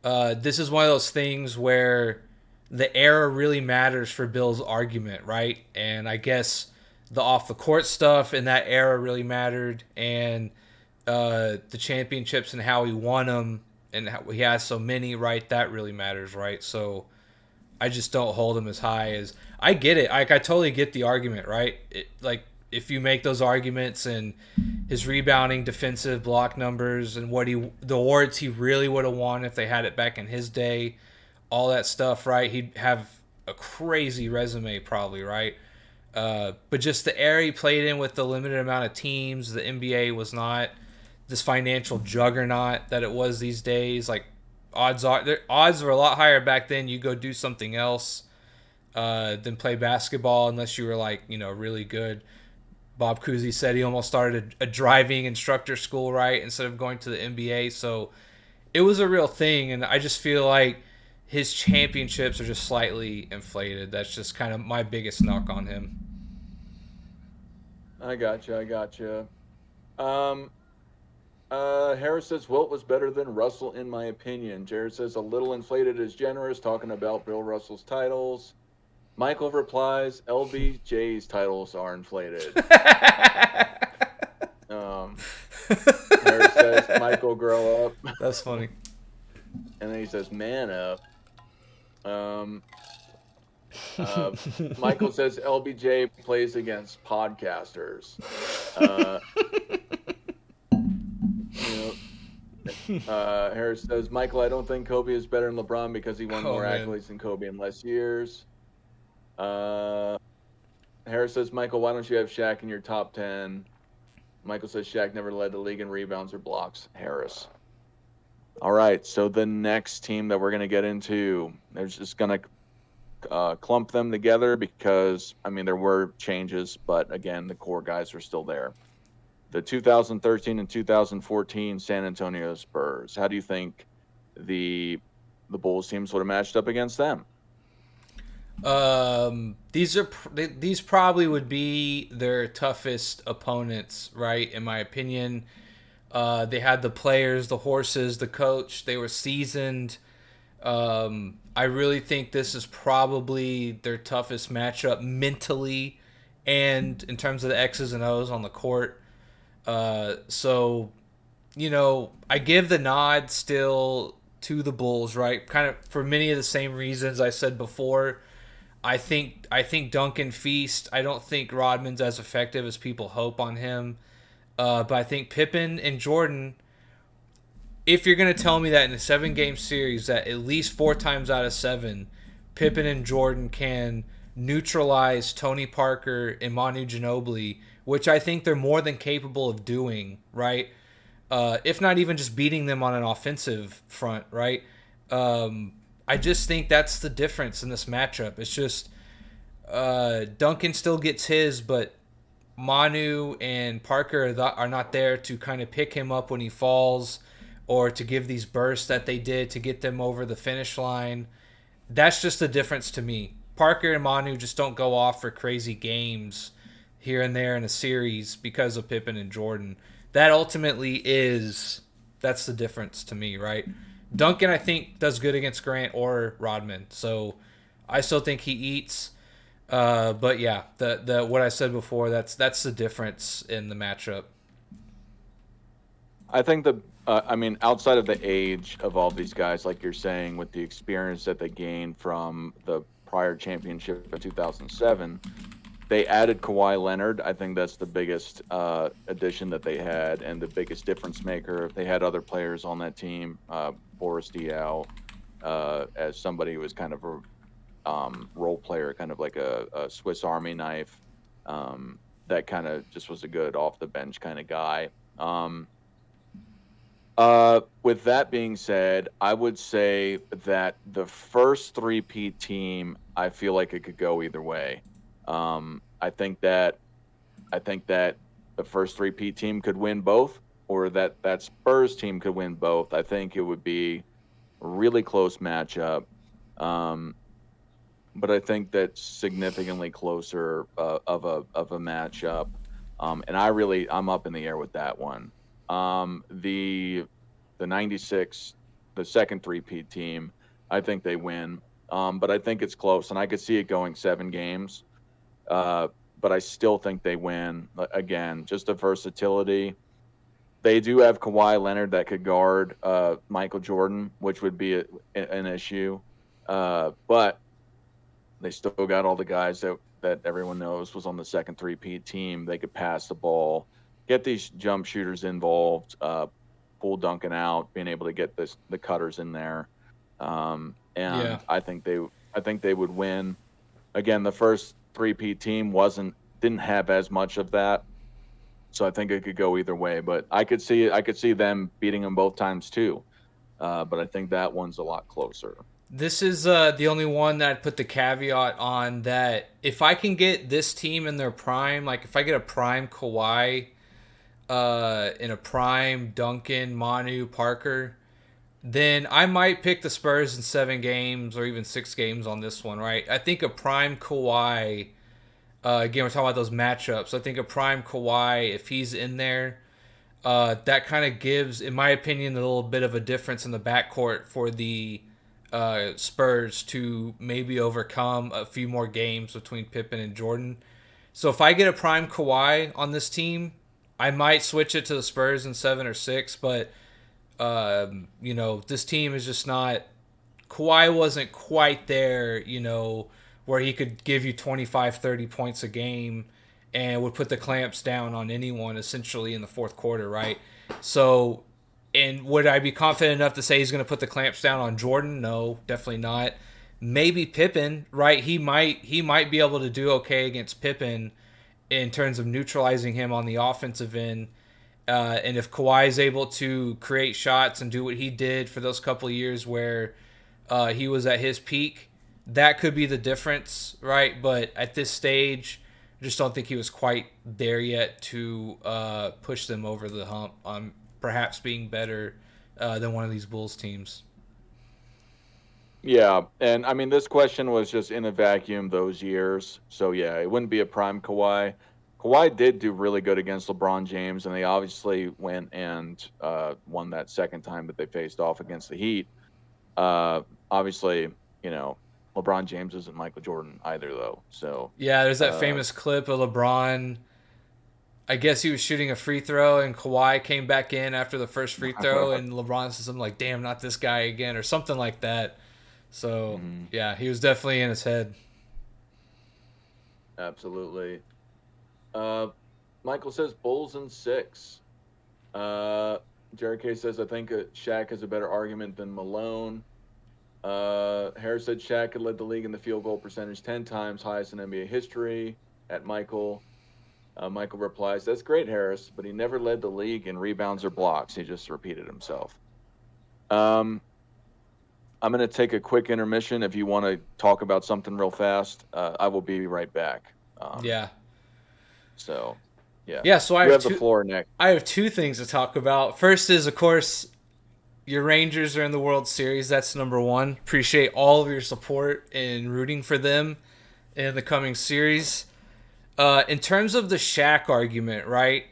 This is one of those things where the era really matters for Bill's argument, right? And I guess the off the court stuff in that era really mattered, and the championships and how he won them and how he has so many, right? That really matters, right? So I just don't hold him as high as I get it. I totally get the argument, right? Like if you make those arguments and his rebounding, defensive, block numbers, and the awards he really would have won if they had it back in his day, all that stuff, right? He'd have a crazy resume probably, right? But just the era he played in with the limited amount of teams, the NBA was not this financial juggernaut that it was these days. Like odds were a lot higher back then. You go do something else than play basketball unless you were like really good. Bob Cousy said he almost started a driving instructor school, right, instead of going to the NBA. So it was a real thing, and I just feel like his championships are just slightly inflated. That's just kind of my biggest knock on him. I gotcha. Harris says Wilt was better than Russell in my opinion. Jared says a little inflated is generous, talking about Bill Russell's titles. Michael replies, LBJ's titles are inflated. Harris says, Michael, grow up. That's funny. And then he says, man up. Michael says LBJ plays against podcasters. Harris says, Michael, I don't think Kobe is better than LeBron because he won more accolades than Kobe in less years. Harris says, Michael, why don't you have Shaq in your top 10? Michael says Shaq never led the league in rebounds or blocks. Harris. All right, so the next team that we're going to get into, they're just going to clump them together because, I mean, there were changes, but again, the core guys are still there. The 2013 and 2014 San Antonio Spurs. How do you think the Bulls teams would have matched up against them? These probably would be their toughest opponents, right? In my opinion, they had the players, the horses, the coach. They were seasoned. I really think this is probably their toughest matchup mentally, and in terms of the X's and O's on the court. So, I give the nod still to the Bulls, right? Kind of for many of the same reasons I said before. I think Duncan Feast. I don't think Rodman's as effective as people hope on him. But I think Pippen and Jordan, if you're going to tell me that in a 7-game series that at least 4 times out of 7, Pippen and Jordan can neutralize Tony Parker and Manu Ginobili, which I think they're more than capable of doing, right? If not even just beating them on an offensive front, right? I just think that's the difference in this matchup. It's just Duncan still gets his, but Manu and Parker are not there to kind of pick him up when he falls or to give these bursts that they did to get them over the finish line. That's just the difference to me. Parker and Manu just don't go off for crazy games here and there in a series because of Pippen and Jordan. That ultimately that's the difference to me, right? Duncan, I think, does good against Grant or Rodman, so I still think he eats. But yeah, the what I said before, that's the difference in the matchup. I think I mean, outside of the age of all these guys, like you're saying, with the experience that they gained from the prior championship in 2007, they added Kawhi Leonard. I think that's the biggest addition that they had and the biggest difference maker. They had other players on that team, Boris Diaw, as somebody who was kind of a role player, kind of like a Swiss Army knife. That kind of just was a good off the bench kind of guy. With that being said, I would say that the first three-peat team, I feel like it could go either way. I think that the first three-peat team could win both, or that Spurs team could win both. I think it would be a really close matchup. But I think that's significantly closer of a matchup. And I'm up in the air with that one. The 96, the second three-peat team, I think they win. But I think it's close, and I could see it going 7 games. But I still think they win. Again, just the versatility. They do have Kawhi Leonard that could guard Michael Jordan, which would be an issue. But they still got all the guys that everyone knows was on the second three-peat team. They could pass the ball, get these jump shooters involved, pull Duncan out, being able to get the cutters in there. And yeah. I think they would win. Again, the first three-peat team didn't have as much of that, so I think it could go either way. But I could see them beating them both times too. But I think that one's a lot closer. This is the only one that I'd put the caveat on, that if I can get this team in their prime, like if I get a prime Kawhi, in a prime Duncan, Manu, Parker, then I might pick the Spurs in 7 games or even 6 games on this one, right? I think a prime Kawhi, again, we're talking about those matchups. I think a prime Kawhi, if he's in there, that kind of gives, in my opinion, a little bit of a difference in the backcourt for the Spurs to maybe overcome a few more games between Pippen and Jordan. So if I get a prime Kawhi on this team, I might switch it to the Spurs in 7 or 6, but this team is just not. Kawhi wasn't quite there, where he could give you 25, 30 points a game and would put the clamps down on anyone essentially in the fourth quarter, right? So, and would I be confident enough to say he's going to put the clamps down on Jordan? No, definitely not. Maybe Pippen, right? He might be able to do okay against Pippen in terms of neutralizing him on the offensive end. And if Kawhi is able to create shots and do what he did for those couple of years where he was at his peak, that could be the difference, right? But at this stage, I just don't think he was quite there yet to push them over the hump on perhaps being better than one of these Bulls teams. Yeah, and I mean, this question was just in a vacuum those years. So yeah, it wouldn't be a prime Kawhi. Kawhi did do really good against LeBron James, and they obviously went and won that second time that they faced off against the Heat. Obviously, LeBron James isn't Michael Jordan either, though. So yeah, there's that famous clip of LeBron. I guess he was shooting a free throw, and Kawhi came back in after the first free throw, and LeBron says something like, "Damn, not this guy again," or something like that. So, yeah, he was definitely in his head. Absolutely. Michael says Bulls in 6. Jared K says, I think Shaq has a better argument than Malone. Harris said Shaq had led the league in the field goal percentage 10 times, highest in NBA history. At Michael. Michael replies, "That's great, Harris, but he never led the league in rebounds or blocks. He just repeated himself." I'm going to take a quick intermission. If you want to talk about something real fast, I will be right back. Yeah. So, yeah. Yeah, so I you have the floor, Nick. I have two things to talk about. First is, of course, your Rangers are in the World Series. That's number one. Appreciate all of your support and rooting for them in the coming series. In terms of the Shaq argument, right?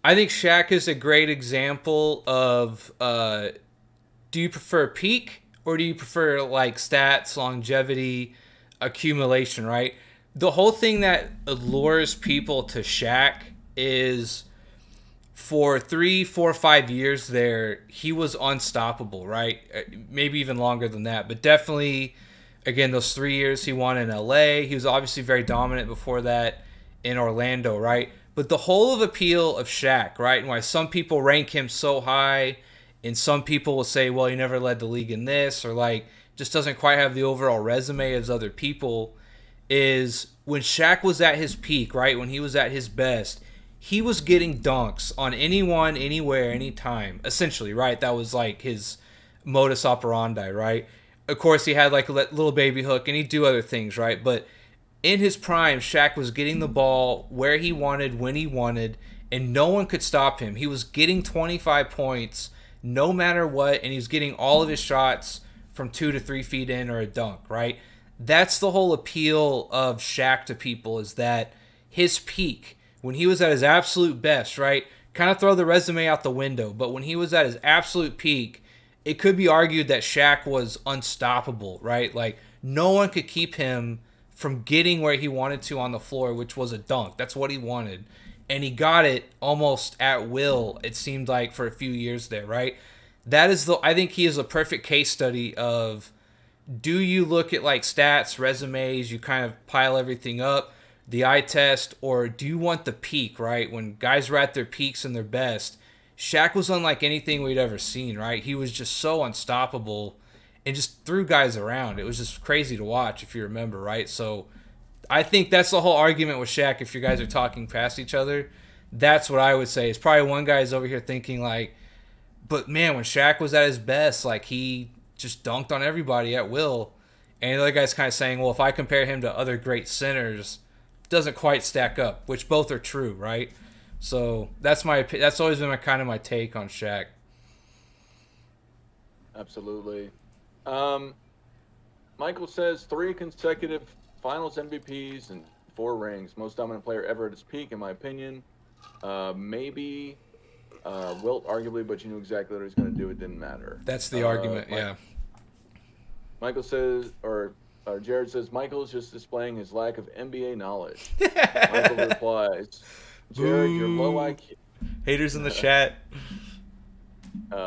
I think Shaq is a great example of do you prefer peak or do you prefer like stats, longevity, accumulation, right? The whole thing that allures people to Shaq is for 3, 4, 5 years there, he was unstoppable, right? Maybe even longer than that, but definitely, again, those 3 years he won in LA. He was obviously very dominant before that in Orlando, right? But the whole of appeal of Shaq, right, and why some people rank him so high, and some people will say, well, he never led the league in this, or like just doesn't quite have the overall resume as other people, is when Shaq was at his peak, right, when he was at his best, he was getting dunks on anyone, anywhere, anytime, essentially, right? That was like his modus operandi, right? Of course, he had like a little baby hook, and he'd do other things, right? But in his prime, Shaq was getting the ball where he wanted, when he wanted, and no one could stop him. He was getting 25 points no matter what, and he was getting all of his shots from 2 to 3 feet in or a dunk, right? That's the whole appeal of Shaq to people, is that his peak, when he was at his absolute best, right? Kind of throw the resume out the window, but when he was at his absolute peak, it could be argued that Shaq was unstoppable, right? Like, no one could keep him from getting where he wanted to on the floor, which was a dunk. That's what he wanted. And he got it almost at will, it seemed like, for a few years there, right? That is I think he is a perfect case study of, do you look at like stats, resumes, you kind of pile everything up, the eye test, or do you want the peak, right? When guys were at their peaks and their best, Shaq was unlike anything we'd ever seen, right? He was just so unstoppable and just threw guys around. It was just crazy to watch, if you remember, right? So I think that's the whole argument with Shaq. If you guys are talking past each other, that's what I would say. It's probably one guy's over here thinking like, but man, when Shaq was at his best, like he just dunked on everybody at will. And the other guy's kind of saying, well, if I compare him to other great centers, it doesn't quite stack up, which both are true, right? So that's always been my take on Shaq. Absolutely. Michael says 3 consecutive Finals MVPs and 4 rings. Most dominant player ever at his peak, in my opinion. Maybe Wilt, arguably, but you knew exactly what he was going to do. It didn't matter. That's the argument, yeah. Michael says, or Jared says, Michael's just displaying his lack of NBA knowledge. Michael replies, Jared, you're low IQ. Haters in the chat.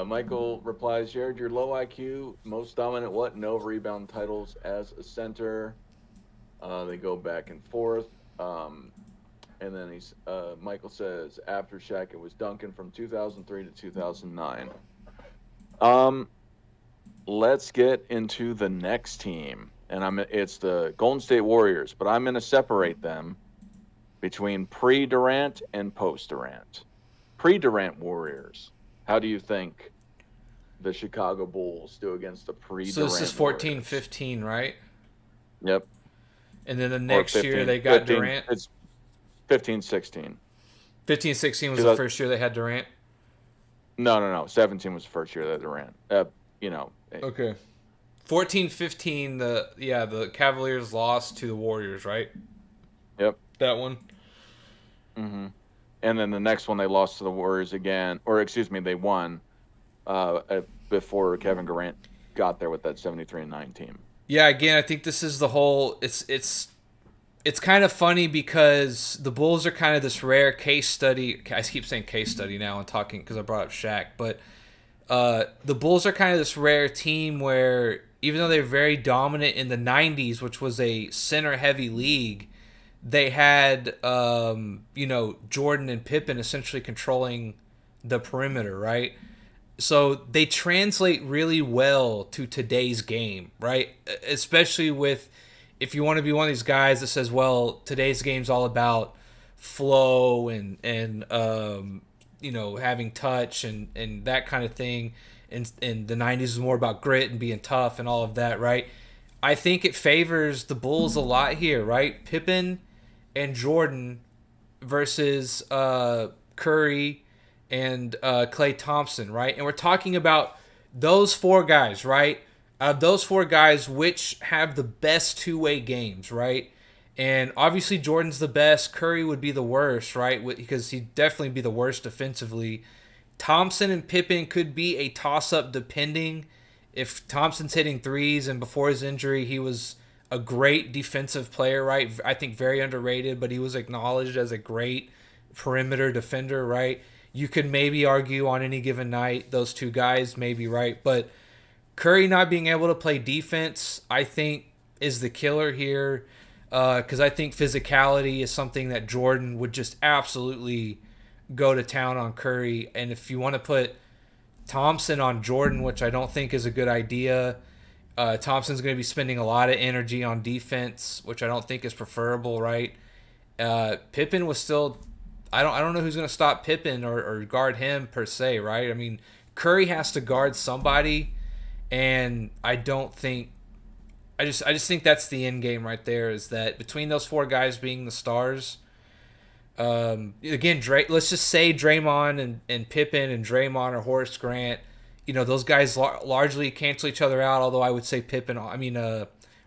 Michael replies, Jared, you're low IQ. Most dominant what? No rebound titles as a center. They go back and forth. And then Michael says, after Shaq, it was Duncan from 2003 to 2009. Let's get into the next team. And it's the Golden State Warriors, but I'm going to separate them between pre-Durant and post-Durant. Pre-Durant Warriors. How do you think the Chicago Bulls do against the pre-Durant So this is 14-15, right? Yep. And then the next year they got 15, Durant? It's 15-16. 15-16 was the first year they had Durant? No. 17 was the first year they had Durant. Okay. 14-15, the Cavaliers lost to the Warriors, right? Yep. That one? Mm-hmm. And then the next one they lost to the Warriors again, they won before Kevin Durant got there with that 73-9 team. Yeah, again, I think this is the whole. It's kind of funny because the Bulls are kind of this rare case study. I keep saying case study now and talking because I brought up Shaq, but the Bulls are kind of this rare team where even though they're very dominant in the 90s, which was a center-heavy league, they had Jordan and Pippen essentially controlling the perimeter, right? So they translate really well to today's game, right? Especially with if you want to be one of these guys that says, well, today's game's all about flow and having touch and that kind of thing, and the 90s was more about grit and being tough and all of that, right? I think it favors the Bulls a lot here, right? Pippen and Jordan versus Curry and Klay Thompson, right? And we're talking about those four guys, right? Out of those four guys, which have the best two-way games, right? And obviously Jordan's the best. Curry would be the worst, right? Because he'd definitely be the worst defensively. Thompson and Pippen could be a toss-up depending if Thompson's hitting threes, and before his injury he was a great defensive player, right? I think very underrated, but he was acknowledged as a great perimeter defender, right? You could maybe argue on any given night those two guys may be right, but Curry not being able to play defense, I think, is the killer here, because I think physicality is something that Jordan would just absolutely go to town on Curry. And if you want to put Thompson on Jordan, which I don't think is a good idea, Thompson's going to be spending a lot of energy on defense, which I don't think is preferable, right? Pippen was still, I don't know who's going to stop Pippen or guard him per se, right? I mean, Curry has to guard somebody, and I just think that's the end game right there. Is that between those four guys being the stars, again, let's just say Draymond and Pippen and Draymond or Horace Grant, those guys largely cancel each other out. Although I would say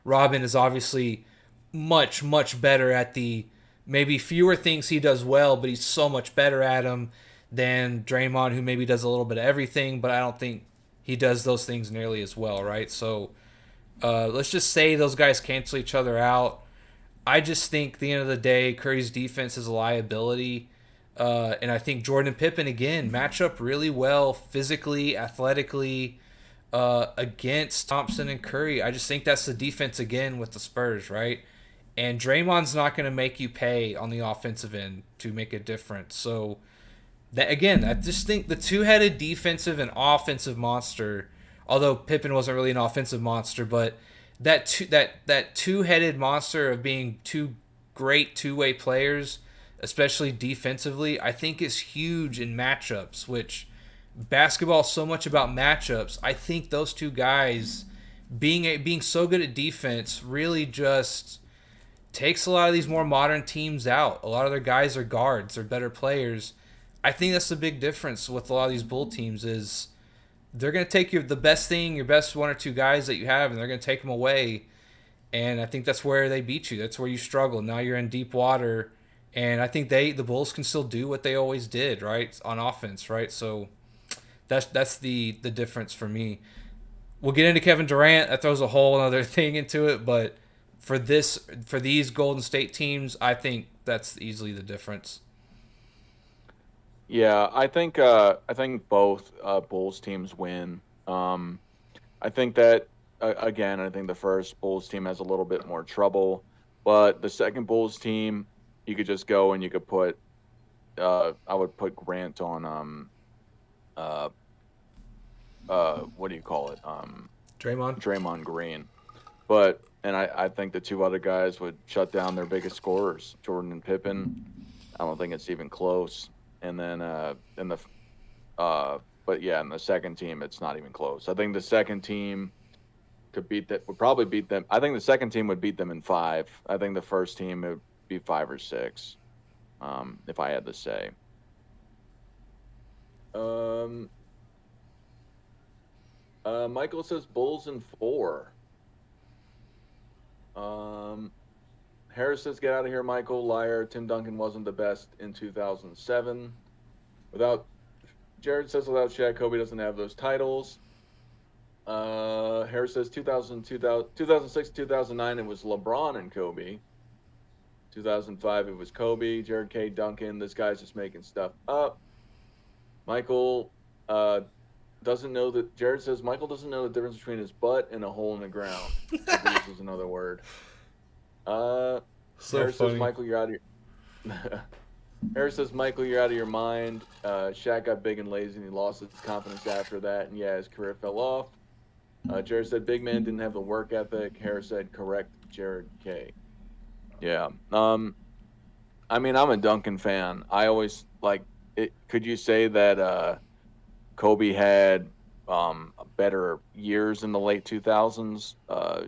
Robin is obviously much, much better at the maybe fewer things he does well, but he's so much better at them than Draymond, who maybe does a little bit of everything, but I don't think he does those things nearly as well, right? So let's just say those guys cancel each other out. I just think at the end of the day, Curry's defense is a liability. And I think Jordan and Pippen, again, match up really well physically, athletically against Thompson and Curry. I just think that's the defense, again, with the Spurs, right? And Draymond's not going to make you pay on the offensive end to make a difference. So, I just think the two-headed defensive and offensive monster, although Pippen wasn't really an offensive monster, but that two-headed monster of being two great two-way players, especially defensively, I think is huge in matchups, which basketball is so much about matchups. I think those two guys being so good at defense really just takes a lot of these more modern teams out. A lot of their guys are guards, they're better players. I think that's the big difference with a lot of these Bull teams is they're going to take the best thing, your best one or two guys that you have, and they're going to take them away. And I think that's where they beat you. That's where you struggle. Now you're in deep water, and I think the Bulls can still do what they always did, right, on offense, right? So that's the difference for me. We'll get into Kevin Durant. That throws a whole other thing into it, but for these Golden State teams, I think that's easily the difference. Yeah, I think both Bulls teams win. I think that again, I think the first Bulls team has a little bit more trouble, but the second Bulls team, you could just go and you could put, I would put Grant on what do you call it? Draymond Green, and I think the two other guys would shut down their biggest scorers, Jordan and Pippen. I don't think it's even close. And then in the second team, it's not even close. I think the second team would probably beat them. I think the second team would beat them in 5. I think the first team would be 5 or 6, if I had to say. Michael says Bulls in 4. Harris says, get out of here, Michael. Liar. Tim Duncan wasn't the best in 2007. Jared says, without Shaq, Kobe doesn't have those titles. Harris says 2006, 2009, it was LeBron and Kobe. 2005, it was Kobe. Jared K. Duncan. This guy's just making stuff up. Michael doesn't know that. Jared says, Michael doesn't know the difference between his butt and a hole in the ground. This is another word. So Harris funny. says, Michael, you're out of here. Harris says, Michael, you're out of your mind. Shaq got big and lazy, and he lost his confidence after that. And yeah, his career fell off. Jared said, big man didn't have the work ethic. Harris said, correct, Jared K. Yeah. I mean, I'm a Duncan fan. I always like it. Could you say that Kobe had better years in the late 2000s?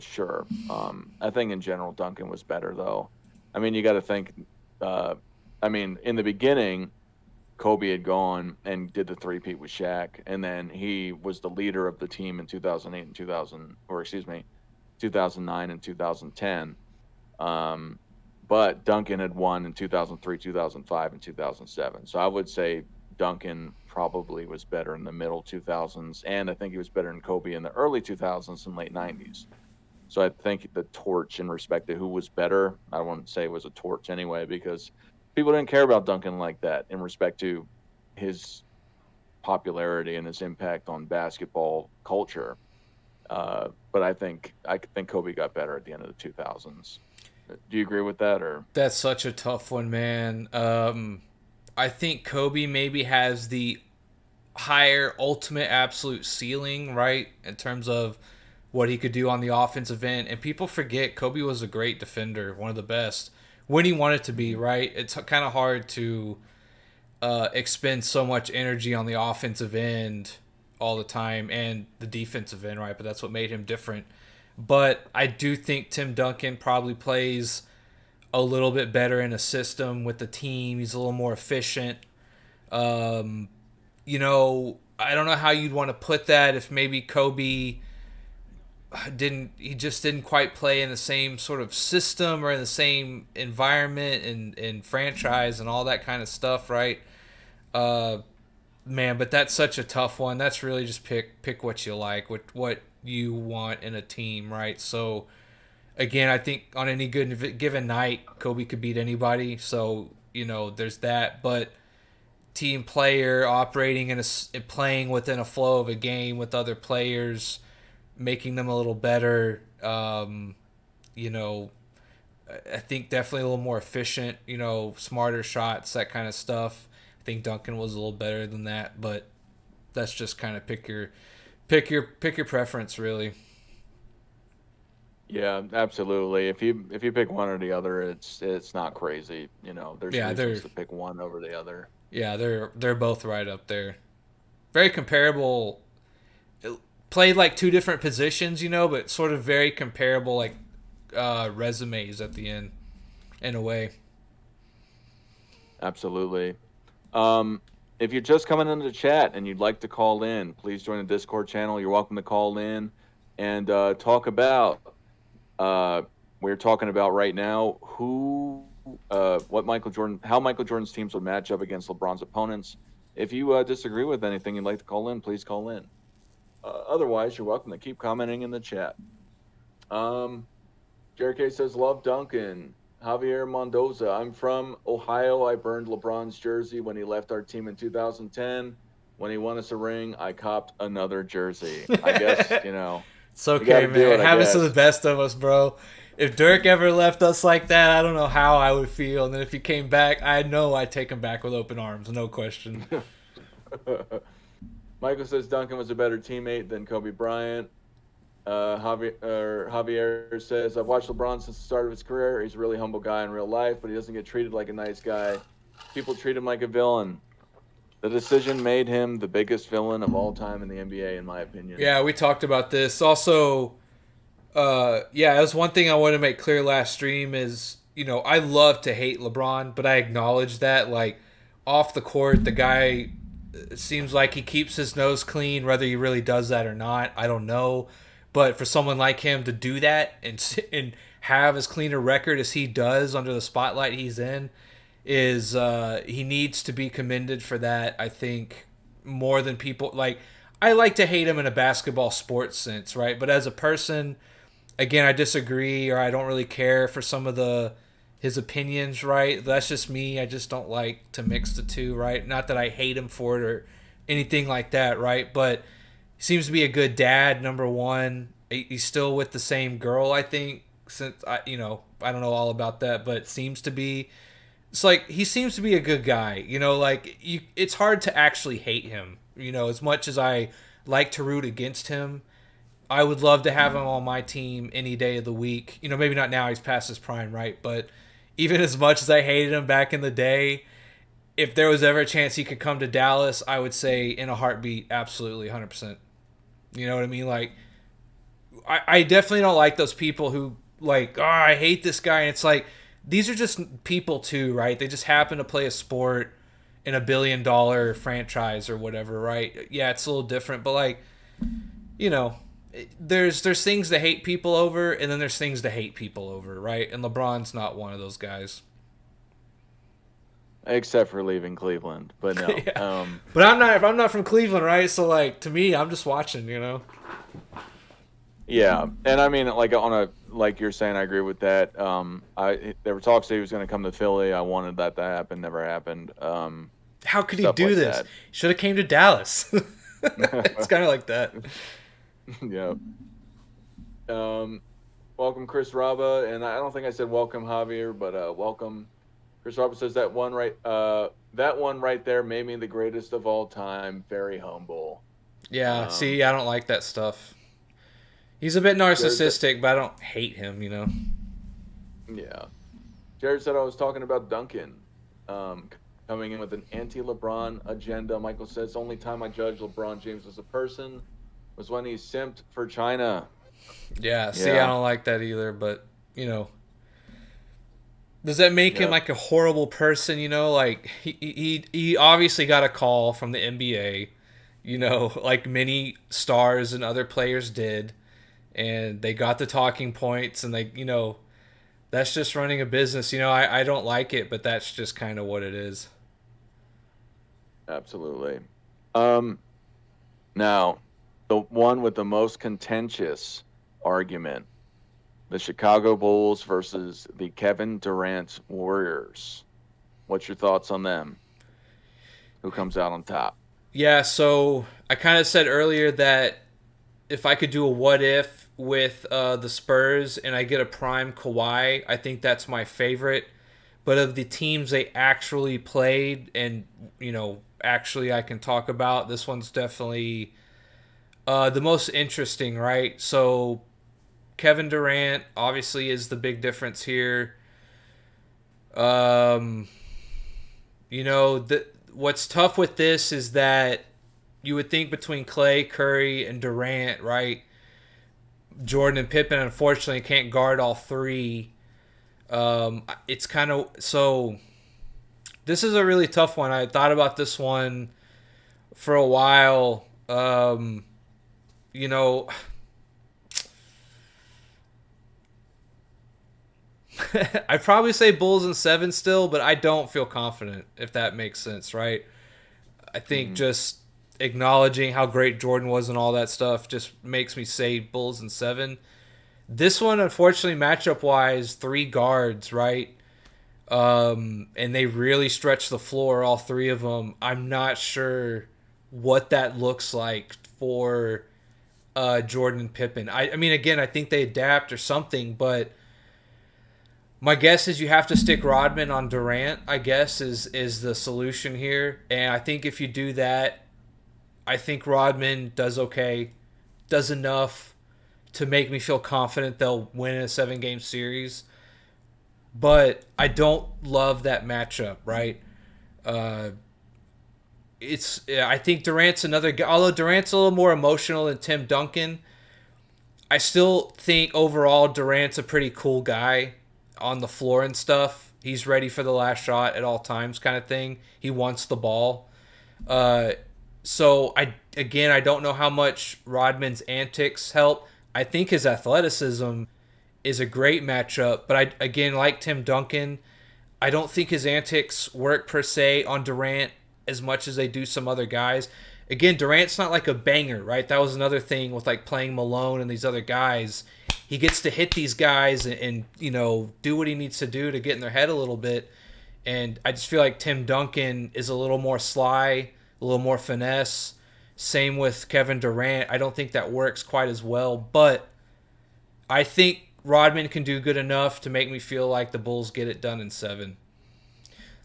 Sure. I think in general, Duncan was better, though. I mean, you got to think. I mean, in the beginning, Kobe had gone and did the three-peat with Shaq, and then he was the leader of the team in 2008 and 2000, or excuse me, 2009 and 2010. But Duncan had won in 2003, 2005, and 2007. So I would say Duncan probably was better in the middle 2000s, and I think he was better than Kobe in the early 2000s and late 90s. So I think the torch in respect to who was better, I wouldn't say it was a torch anyway, because people didn't care about Duncan like that in respect to his popularity and his impact on basketball culture. But I think Kobe got better at the end of the 2000s. Do you agree with that, or? That's such a tough one, man. I think Kobe maybe has the higher ultimate absolute ceiling, right, in terms of what he could do on the offensive end. And people forget Kobe was a great defender, one of the best when he wanted to be, right? It's kind of hard to expend so much energy on the offensive end all the time and the defensive end, right? But that's what made him different. But I do think Tim Duncan probably plays a little bit better in a system with the team. He's a little more efficient. You know, I don't know how you'd want to put that if maybe Kobe didn't quite play in the same sort of system or in the same environment and franchise and all that kind of stuff, right? Man, but that's such a tough one. That's really just pick what you like, what you want in a team, right? So again, I think on any given night, Kobe could beat anybody. So, you know, there's that, but team player operating in playing within a flow of a game with other players, making them a little better. You know, I think definitely a little more efficient. You know, smarter shots, that kind of stuff. I think Duncan was a little better than that, but that's just kind of pick your preference, really. Yeah, absolutely. If you pick one or the other, it's not crazy. You know, there's reasons to pick one over the other. Yeah, they're both right up there. Very comparable. Played like two different positions, you know, but sort of very comparable, like resumes at the end, in a way. Absolutely. If you're just coming into the chat and you'd like to call in, please join the Discord channel. You're welcome to call in and talk about. We're talking about right now how Michael Jordan's teams would match up against LeBron's opponents. If you disagree with anything you'd like to call in, please call in. Otherwise, you're welcome to keep commenting in the chat. Jerry K says, love Duncan. Javier Mendoza, I'm from Ohio. I burned LeBron's jersey when he left our team in 2010. When he won us a ring, I copped another jersey. I guess, you know. It's okay, man. It happens to the best of us, bro. If Dirk ever left us like that, I don't know how I would feel. And then if he came back, I know I'd take him back with open arms, no question. Michael says Duncan was a better teammate than Kobe Bryant. Javier says, I've watched LeBron since the start of his career. He's a really humble guy in real life, but he doesn't get treated like a nice guy. People treat him like a villain. The decision made him the biggest villain of all time in the NBA, in my opinion. Yeah, we talked about this. Also, it was one thing I wanted to make clear last stream is, you know, I love to hate LeBron, but I acknowledge that, like, off the court, the guy seems like he keeps his nose clean, whether he really does that or not. I don't know. But for someone like him to do that and have as clean a record as he does under the spotlight he's in is he needs to be commended for that. I think more than people like. I like to hate him in a basketball sports sense, right? But as a person, again, I disagree or I don't really care for some of his opinions, right? That's just me. I just don't like to mix the two, right? Not that I hate him for it or anything like that, right? But seems to be a good dad, number one. He's still with the same girl, I think, since I don't know all about that, but it seems to be. it's like he seems to be a good guy. Like it's hard to actually hate him. As much as I like to root against him, I would love to have him on my team any day of the week. Maybe not now, he's past his prime, right? But even as much as I hated him back in the day, if there was ever a chance he could come to Dallas, I would say in a heartbeat, absolutely, 100%. You know what I mean? Like, I definitely don't like those people who, like, oh, I hate this guy. And it's like, these are just people too, right? They just happen to play a sport in $1 billion franchise or whatever, right? Yeah, it's a little different, but like, there's things to hate people over, and then there's things to hate people over, right? And LeBron's not one of those guys. Except for leaving Cleveland, but no. Yeah. But I'm not from Cleveland, right? So like, to me, I'm just watching, Yeah, and I mean, like you're saying, I agree with that. There were talks that he was going to come to Philly. I wanted that to happen. Never happened. How could he do this? He should have came to Dallas. It's kind of like that. Yeah. Welcome, Chris Raba, and I don't think I said welcome, Javier, but welcome. Chris Raba says that one right there made me the greatest of all time. Very humble. Yeah. See, I don't like that stuff. He's a bit narcissistic, but I don't hate him, Yeah. Jared said I was talking about Duncan coming in with an anti-LeBron agenda. Michael says, only time I judged LeBron James as a person was when he simped for China. Yeah, see, I don't like that either, but, does that make him like a horrible person, Like, he obviously got a call from the NBA, like many stars and other players did. And they got the talking points, and they, that's just running a business. I don't like it, but that's just kind of what it is. Absolutely. Now, the one with the most contentious argument, the Chicago Bulls versus the Kevin Durant Warriors. What's your thoughts on them? Who comes out on top? Yeah, so I kind of said earlier that if I could do a what if with the Spurs and I get a prime Kawhi, I think that's my favorite. But of the teams they actually played and, actually I can talk about, this one's definitely the most interesting, right? So Kevin Durant obviously is the big difference here. What's tough with this is that you would think between Clay, Curry, and Durant, right? Jordan and Pippen, unfortunately, can't guard all three. It's kind of... So, this is a really tough one. I thought about this one for a while. I'd probably say Bulls in 7 still, but I don't feel confident, if that makes sense, right? I think just acknowledging how great Jordan was and all that stuff just makes me say Bulls in 7. This one, unfortunately, matchup-wise, 3 guards, right? And they really stretch the floor, all 3 of them. I'm not sure what that looks like for Jordan and Pippen. I mean, again, I think they adapt or something, but my guess is you have to stick Rodman on Durant, I guess, is the solution here. And I think if you do that, I think Rodman does okay, does enough to make me feel confident they'll win a 7-game series. But I don't love that matchup, right? I think Durant's another guy. Although Durant's a little more emotional than Tim Duncan, I still think overall Durant's a pretty cool guy on the floor and stuff. He's ready for the last shot at all times kind of thing. He wants the ball. So, I don't know how much Rodman's antics help. I think his athleticism is a great matchup. But, like Tim Duncan, I don't think his antics work per se on Durant as much as they do some other guys. Again, Durant's not like a banger, right? That was another thing with like playing Malone and these other guys. He gets to hit these guys and do what he needs to do to get in their head a little bit. And I just feel like Tim Duncan is a little more sly, a little more finesse. Same with Kevin Durant. I don't think that works quite as well. But I think Rodman can do good enough to make me feel like the Bulls get it done in 7.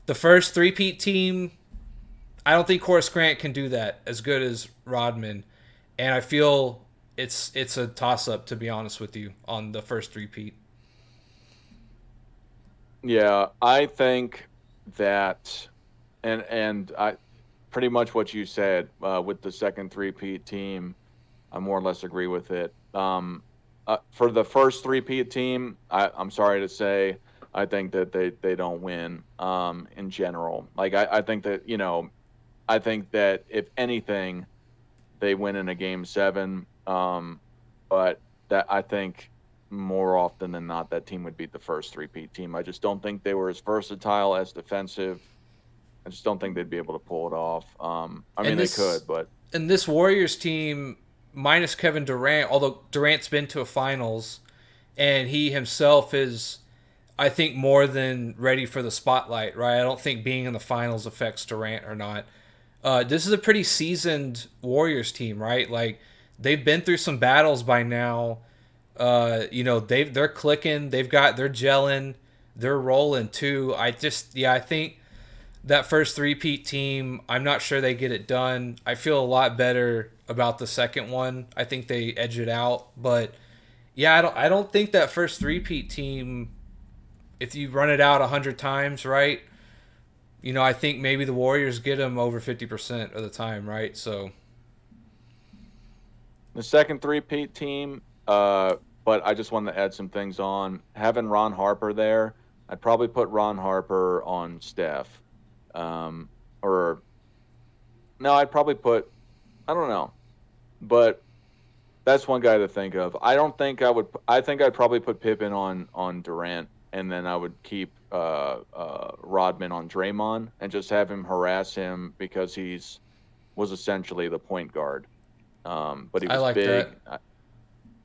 The first three-peat team, I don't think Horace Grant can do that as good as Rodman, and I feel it's a toss-up, to be honest with you, on the first three-peat. Yeah, I think that, and I pretty much what you said with the second three-peat team. I more or less agree with it. For the first three-peat team, I'm sorry to say, I think that they don't win in general. Like I think that I think that if anything, they win in a game seven. But that I think more often than not that team would beat the first three-peat team. I just don't think they were as versatile, as defensive. I just don't think they'd be able to pull it off. I mean, And they this could, but and this Warriors team, minus Kevin Durant, although Durant's been to a finals, and he himself is, I think, more than ready for the spotlight. Right? I don't think being in the finals affects Durant or not. This is a pretty seasoned Warriors team, right? Like they've been through some battles by now. They're clicking. They're gelling. They're rolling too. I think that first three-peat team, I'm not sure they get it done. I feel a lot better about the second one. I think they edge it out, but yeah, I don't think that first three-peat team, if you run it out 100 times, right? I think maybe the Warriors get them over 50% of the time, right? So the second three-peat team. But I just wanted to add some things on having Ron Harper there. I'd probably put Ron Harper on Steph, or no, I'd probably put, I don't know, but that's one guy to think of. I don't think I would. I think I'd probably put Pippen on Durant, and then I would keep Rodman on Draymond, and just have him harass him because was essentially the point guard. But he I was like big. that.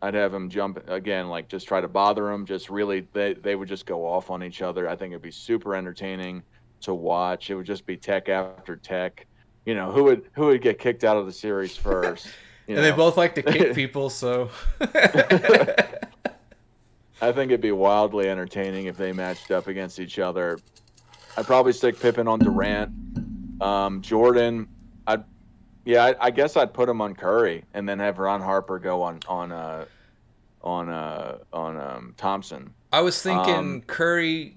I'd have him jump again, like just try to bother him. Just really, they would just go off on each other. I think it'd be super entertaining to watch. It would just be tech after tech. Who would get kicked out of the series first? You And they know, both like to kick people, so I think it'd be wildly entertaining if they matched up against each other. I'd probably stick Pippen on Durant. Jordan, I guess I'd put him on Curry, and then have Ron Harper go on Thompson. I was Um, thinking Curry,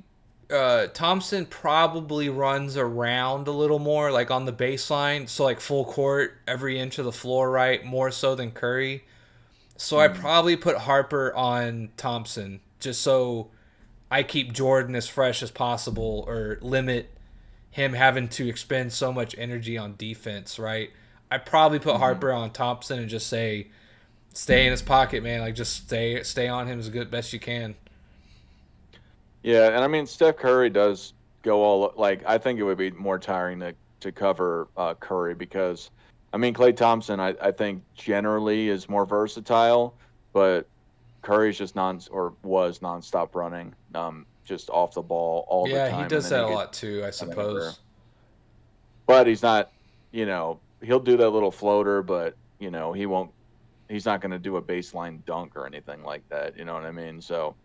Thompson probably runs around a little more, like on the baseline, so like full court, every inch of the floor, right? More so than Curry. So I hmm. probably put Harper on Thompson, just so I keep Jordan as fresh as possible, or limit him having to expend so much energy on defense, right? I probably put Hmm. Harper on Thompson and just say, stay in his pocket, man. Like just stay on him as good best you can. Yeah, and I mean Steph Curry does go all like I think it would be more tiring to cover Curry because I mean Klay Thompson I think generally is more versatile, but Curry's just was nonstop running, just off the ball all the Yeah, he time, and does then that he a could lot too, I whatever. suppose. But he's not, he'll do that little floater, but he's not going to do a baseline dunk or anything like that. You know what I mean? So,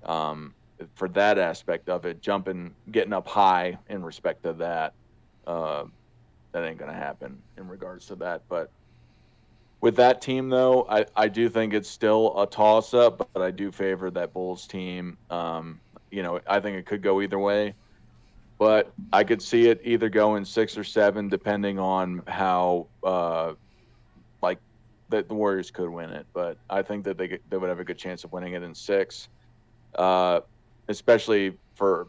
um, for that aspect of it, getting up high in respect to that, uh, that ain't going to happen in regards to that. But with that team, though, I do think it's still a toss up, but I do favor that Bulls team. I think it could go either way, but I could see it either going 6 or 7, depending on how like the Warriors could win it. But I think that they would have a good chance of winning it in 6, uh, especially for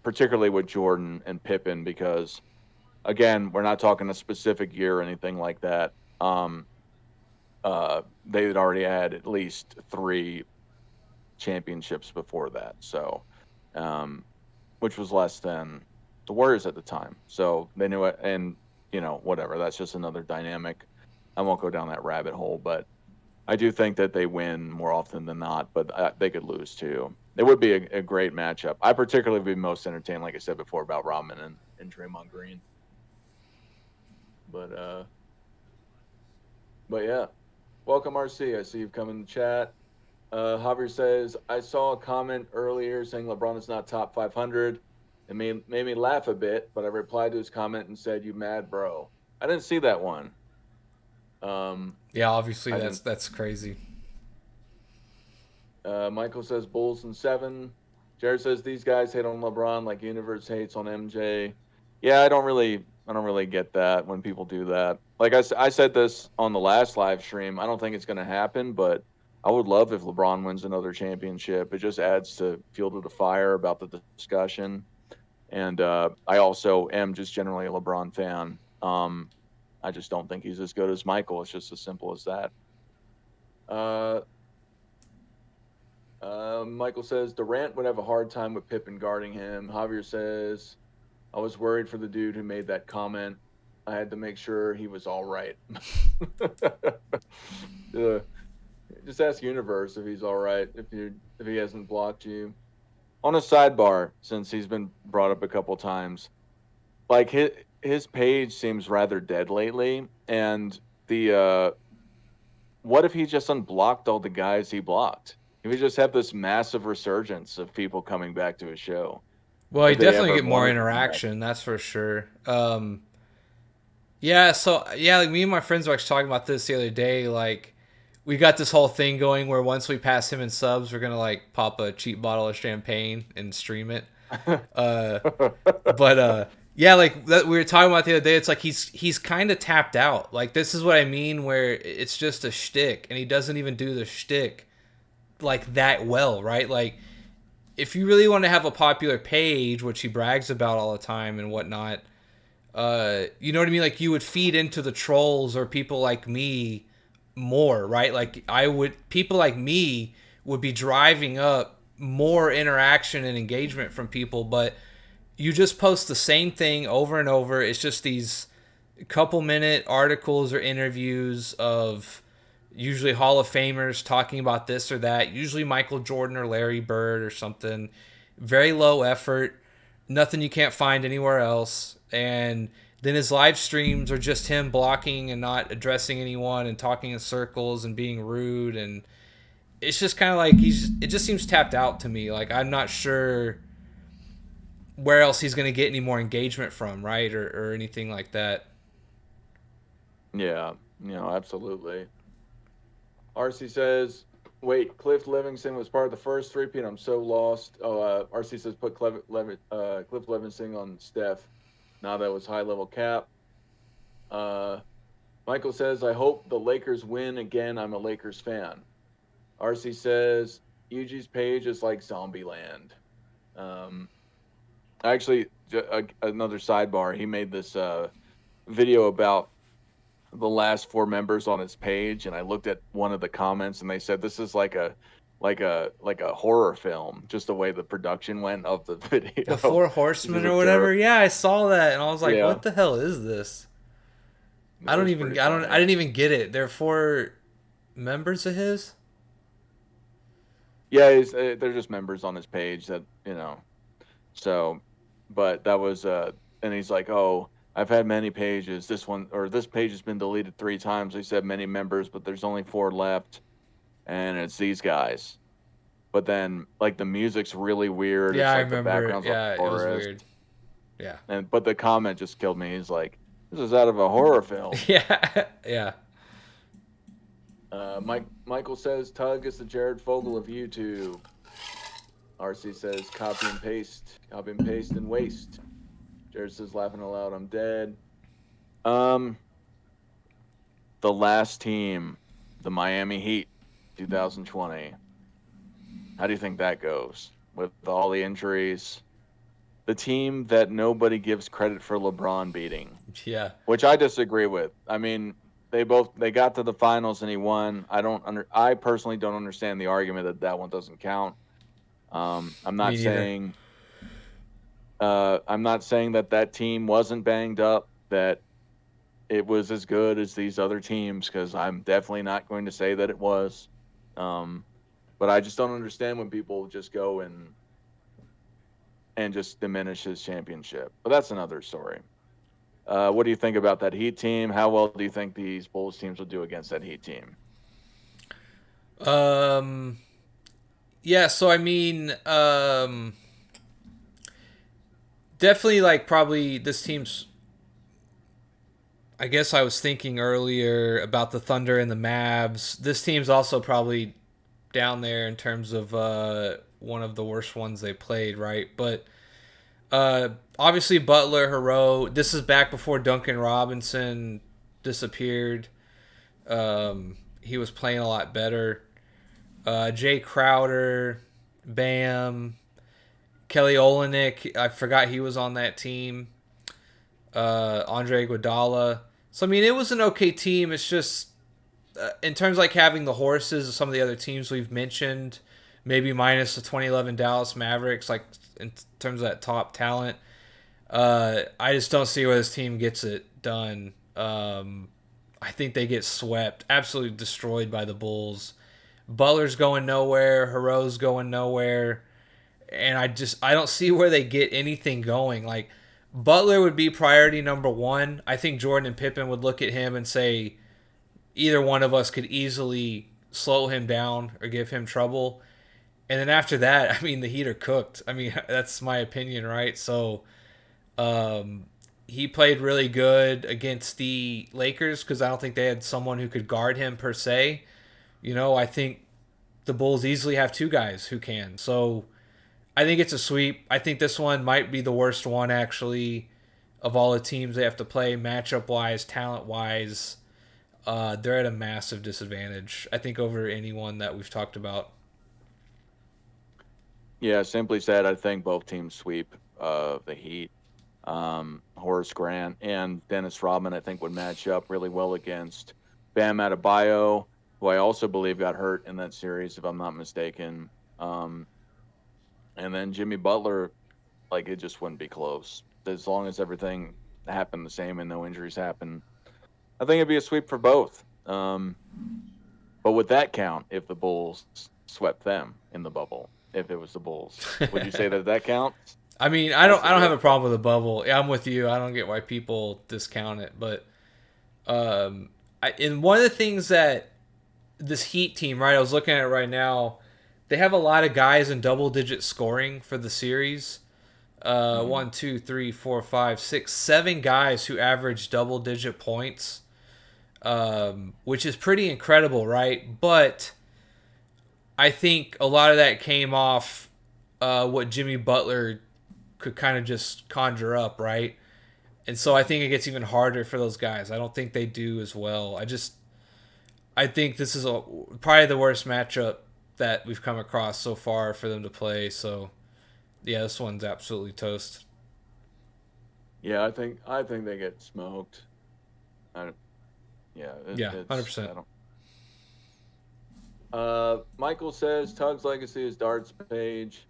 particularly with Jordan and Pippen, because again, we're not talking a specific year or anything like that. They had already had at least 3 championships before that, so which was less than the Warriors at the time. So they knew it, and whatever. That's just another dynamic. I won't go down that rabbit hole, but I do think that they win more often than not, but they could lose too. It would be a great matchup. I particularly would be most entertained, like I said before, about Rodman and Draymond Green. But yeah, welcome RC. I see you've come in the chat. Javier says I saw a comment earlier saying LeBron is not top 500. It made me laugh a bit, but I replied to his comment and said, "You mad, bro?" I didn't see that one. Yeah, obviously I didn't. that's crazy. Michael says Bulls in 7. Jared says these guys hate on LeBron like Universe hates on MJ. Yeah, I don't really get that when people do that. Like I said this on the last live stream. I don't think it's going to happen, but I would love if LeBron wins another championship. It just adds to fuel to the fire about the discussion. And I also am just generally a LeBron fan. I just don't think he's as good as Michael. It's just as simple as that. Michael says Durant would have a hard time with Pippen guarding him. Javier says, I was worried for the dude who made that comment. I had to make sure he was all right. Just ask Universe if he's all right, if he hasn't blocked you. On a sidebar, since he's been brought up a couple times, like his page seems rather dead lately, and the what if he just unblocked all the guys he blocked? If we just have this massive resurgence of people coming back to his show. Well, you If they definitely ever get more wanted to come back. interaction, that's for sure. Yeah, so yeah, like me and my friends were actually talking about this the other day. Like, we got this whole thing going where once we pass him in subs, we're gonna like pop a cheap bottle of champagne and stream it. But yeah, like that we were talking about the other day. It's like he's kind of tapped out. Like, this is what I mean, where it's just a shtick, and he doesn't even do the shtick like that well, right? Like, if you really want to have a popular page, which he brags about all the time and whatnot, you know what I mean? Like, you would feed into the trolls or people like me more, right? Like, people like me would be driving up more interaction and engagement from people, but you just post the same thing over and over. It's just these couple minute articles or interviews of usually Hall of Famers talking about this or that, usually Michael Jordan or Larry Bird or something. Very low effort, nothing you can't find anywhere else. And then his live streams are just him blocking and not addressing anyone and talking in circles and being rude. And it's just kind of like it just seems tapped out to me. Like, I'm not sure where else he's going to get any more engagement from, right? Or anything like that. Yeah, absolutely. RC says, wait, Cliff Livingston was part of the first three-peat. I'm so lost. Oh, RC says put Cliff Livingston on Steph. Now that was high-level cap. Michael says, I hope the Lakers win again. I'm a Lakers fan. RC says, Yuji's page is like Zombieland. Actually, another sidebar. He made this video about the last 4 members on his page, and I looked at one of the comments, and they said this is like a horror film, just the way the production went of the video. The Four Horsemen or whatever. Yeah, I saw that, and I was like, Yeah. what the hell is this? I didn't even get it. They're 4 members of his? Yeah, they're just members on his page that, So, but that was, and he's like, oh, I've had many pages. This page has been deleted 3 times. They said many members, but there's only 4 left, and it's these guys. But then, like, the music's really weird. Yeah, it's like I remember. The background's Yeah, like it was forest. weird. Yeah. But the comment just killed me. He's like, this is out of a horror film. Yeah, yeah. Michael says Tug is the Jared Fogle of YouTube. RC says copy and paste and waste. Jared says laughing aloud, I'm dead. The last team, the Miami Heat, 2020. How do you think that goes with all the injuries? The team that nobody gives credit for LeBron beating. Yeah. Which I disagree with. I mean, they got to the finals and he won. I personally don't understand the argument that one doesn't count. I'm not saying that team wasn't banged up, that it was as good as these other teams, because I'm definitely not going to say that it was. But I just don't understand when people just go and just diminish his championship. But that's another story. What do you think about that Heat team? How well do you think these Bulls teams will do against that Heat team? Yeah, so I mean, definitely like probably this team's. I guess I was thinking earlier about the Thunder and the Mavs. This team's also probably down there in terms of one of the worst ones they played, right? But obviously Butler, Hero. This is back before Duncan Robinson disappeared. He was playing a lot better. Jay Crowder, Bam, Kelly Olynyk. I forgot he was on that team. Andre Iguodala. So I mean, it was an okay team. It's just in terms of like having the horses of some of the other teams we've mentioned, maybe minus the 2011 Dallas Mavericks, like in terms of that top talent. I just don't see where this team gets it done. I think they get swept, absolutely destroyed by the Bulls. Butler's going nowhere. Hero's going nowhere. And I don't see where they get anything going. Like, Butler would be priority number one. I think Jordan and Pippen would look at him and say either one of us could easily slow him down or give him trouble. And then after that, I mean, the Heat are cooked. I mean, that's my opinion, right? So he played really good against the Lakers because I don't think they had someone who could guard him per se. I think the Bulls easily have two guys who can. So I think it's a sweep. I think this one might be the worst one, actually, of all the teams they have to play, matchup-wise, talent-wise. They're at a massive disadvantage, I think, over anyone that we've talked about. Yeah, simply said, I think both teams sweep the Heat. Horace Grant and Dennis Rodman, I think, would match up really well against Bam Adebayo, who I also believe got hurt in that series, if I'm not mistaken. And then Jimmy Butler, like, it just wouldn't be close. As long as everything happened the same and no injuries happened, I think it'd be a sweep for both. But would that count if the Bulls swept them in the bubble? If it was the Bulls, would you say that counts? I mean, I don't have a problem with the bubble. Yeah, I'm with you. I don't get why people discount it, but and one of the things that this Heat team, right? I was looking at it right now. They have a lot of guys in double-digit scoring for the series. 1, 2, 3, 4, 5, 6, 7 guys who average double-digit points, which is pretty incredible, right? But I think a lot of that came off what Jimmy Butler could kind of just conjure up, right? And so I think it gets even harder for those guys. I don't think they do as well. I think this is probably the worst matchup that we've come across so far for them to play. So, yeah, this one's absolutely toast. Yeah, I think they get smoked. Yeah, 100%. Michael says Tug's legacy is darts page.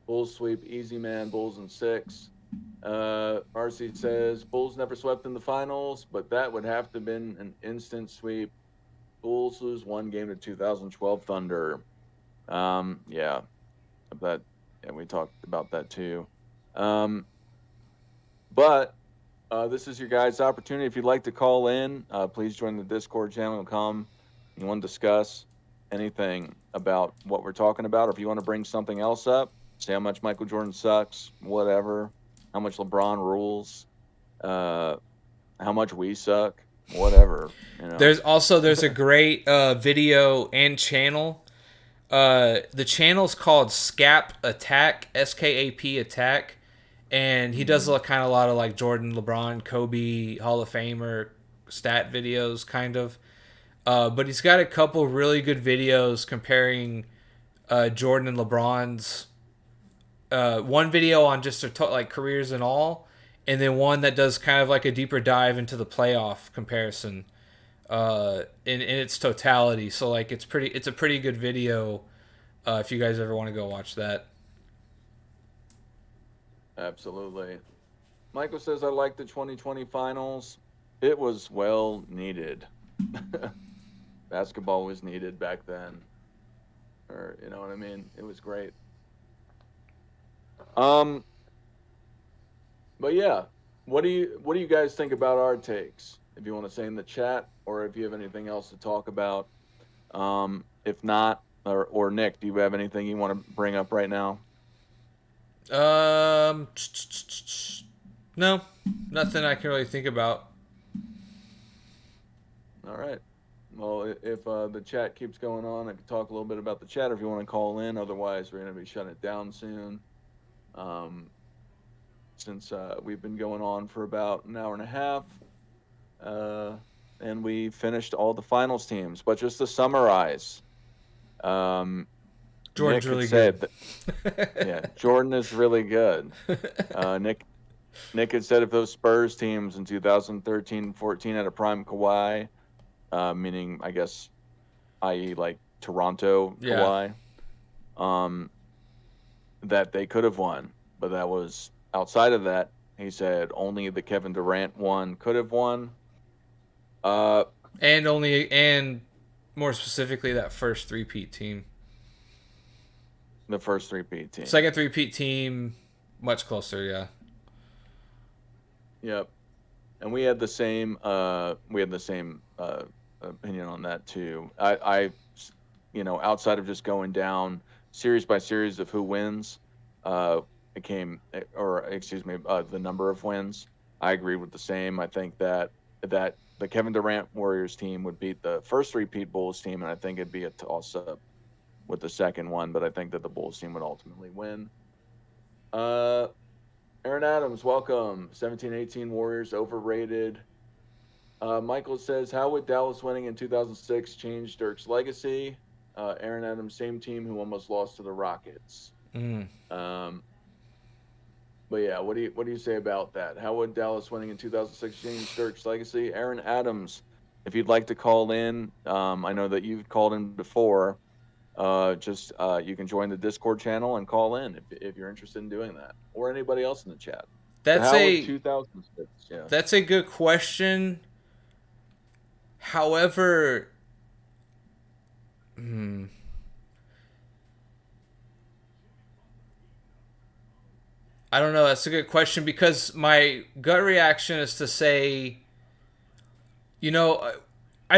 Bulls sweep, easy man, Bulls in 6. RC says Bulls never swept in the finals, but that would have to have been an instant sweep. Bulls lose one game to 2012 Thunder. Yeah, we talked about that too. But this is your guys' opportunity. If you'd like to call in, please join the Discord channel and come. You want to discuss anything about what we're talking about, or if you want to bring something else up, say how much Michael Jordan sucks, whatever, how much LeBron rules, how much we suck, whatever. There's a great video and channel. The channel's called Scap Attack, SKAP Attack, and he does a lot of like Jordan, LeBron, Kobe, Hall of Famer stat videos, kind of. But he's got a couple really good videos comparing Jordan and LeBron's. One video on just their like careers and all, and then one that does kind of like a deeper dive into the playoff comparison in its totality. So like it's a pretty good video if you guys ever want to go watch that. Absolutely. Michael says, I like the 2020 finals. It was well needed. Basketball was needed back then. Or, you know what I mean? It was great. But yeah, what do you guys think about our takes? If you want to say in the chat, or if you have anything else to talk about. If not, or Nick, do you have anything you want to bring up right now? No, nothing I can really think about. All right. Well, if the chat keeps going on, I can talk a little bit about the chat if you want to call in. Otherwise, we're going to be shutting it down soon. Since we've been going on for about an hour and a half, and we finished all the finals teams. But just to summarize, Jordan's Nick really had said good. that, yeah, Jordan is really good. Nick had said if those Spurs teams in 2013-14 had a prime Kawhi, meaning I guess, i.e. like Toronto Yeah. Kawhi, that they could have won, but that was outside of that. He said only the Kevin Durant one could have won. And more specifically that first three-peat team. The first three-peat team. Second three-peat team, much closer, yeah. Yep. And we had the same opinion on that too. I outside of just going down series by series of who wins, the number of wins, I agreed with the same. I think that the Kevin Durant Warriors team would beat the first three-peat Bulls team, and I think it'd be a toss-up with the second one, but I think that the Bulls team would ultimately win. Aaron Adams, welcome. 17-18 Warriors overrated. Michael says, how would Dallas winning in 2006 change Dirk's legacy? Aaron Adams, same team who almost lost to the Rockets. But yeah, what do you say about that? How would Dallas winning in 2006 change Dirk's legacy? Aaron Adams, if you'd like to call in, I know that you've called in before. You can join the Discord channel and call in if you're interested in doing that, or anybody else in the chat. That's So how would 2006? Yeah, that's a good question. However, I don't know. That's a good question because my gut reaction is to say, I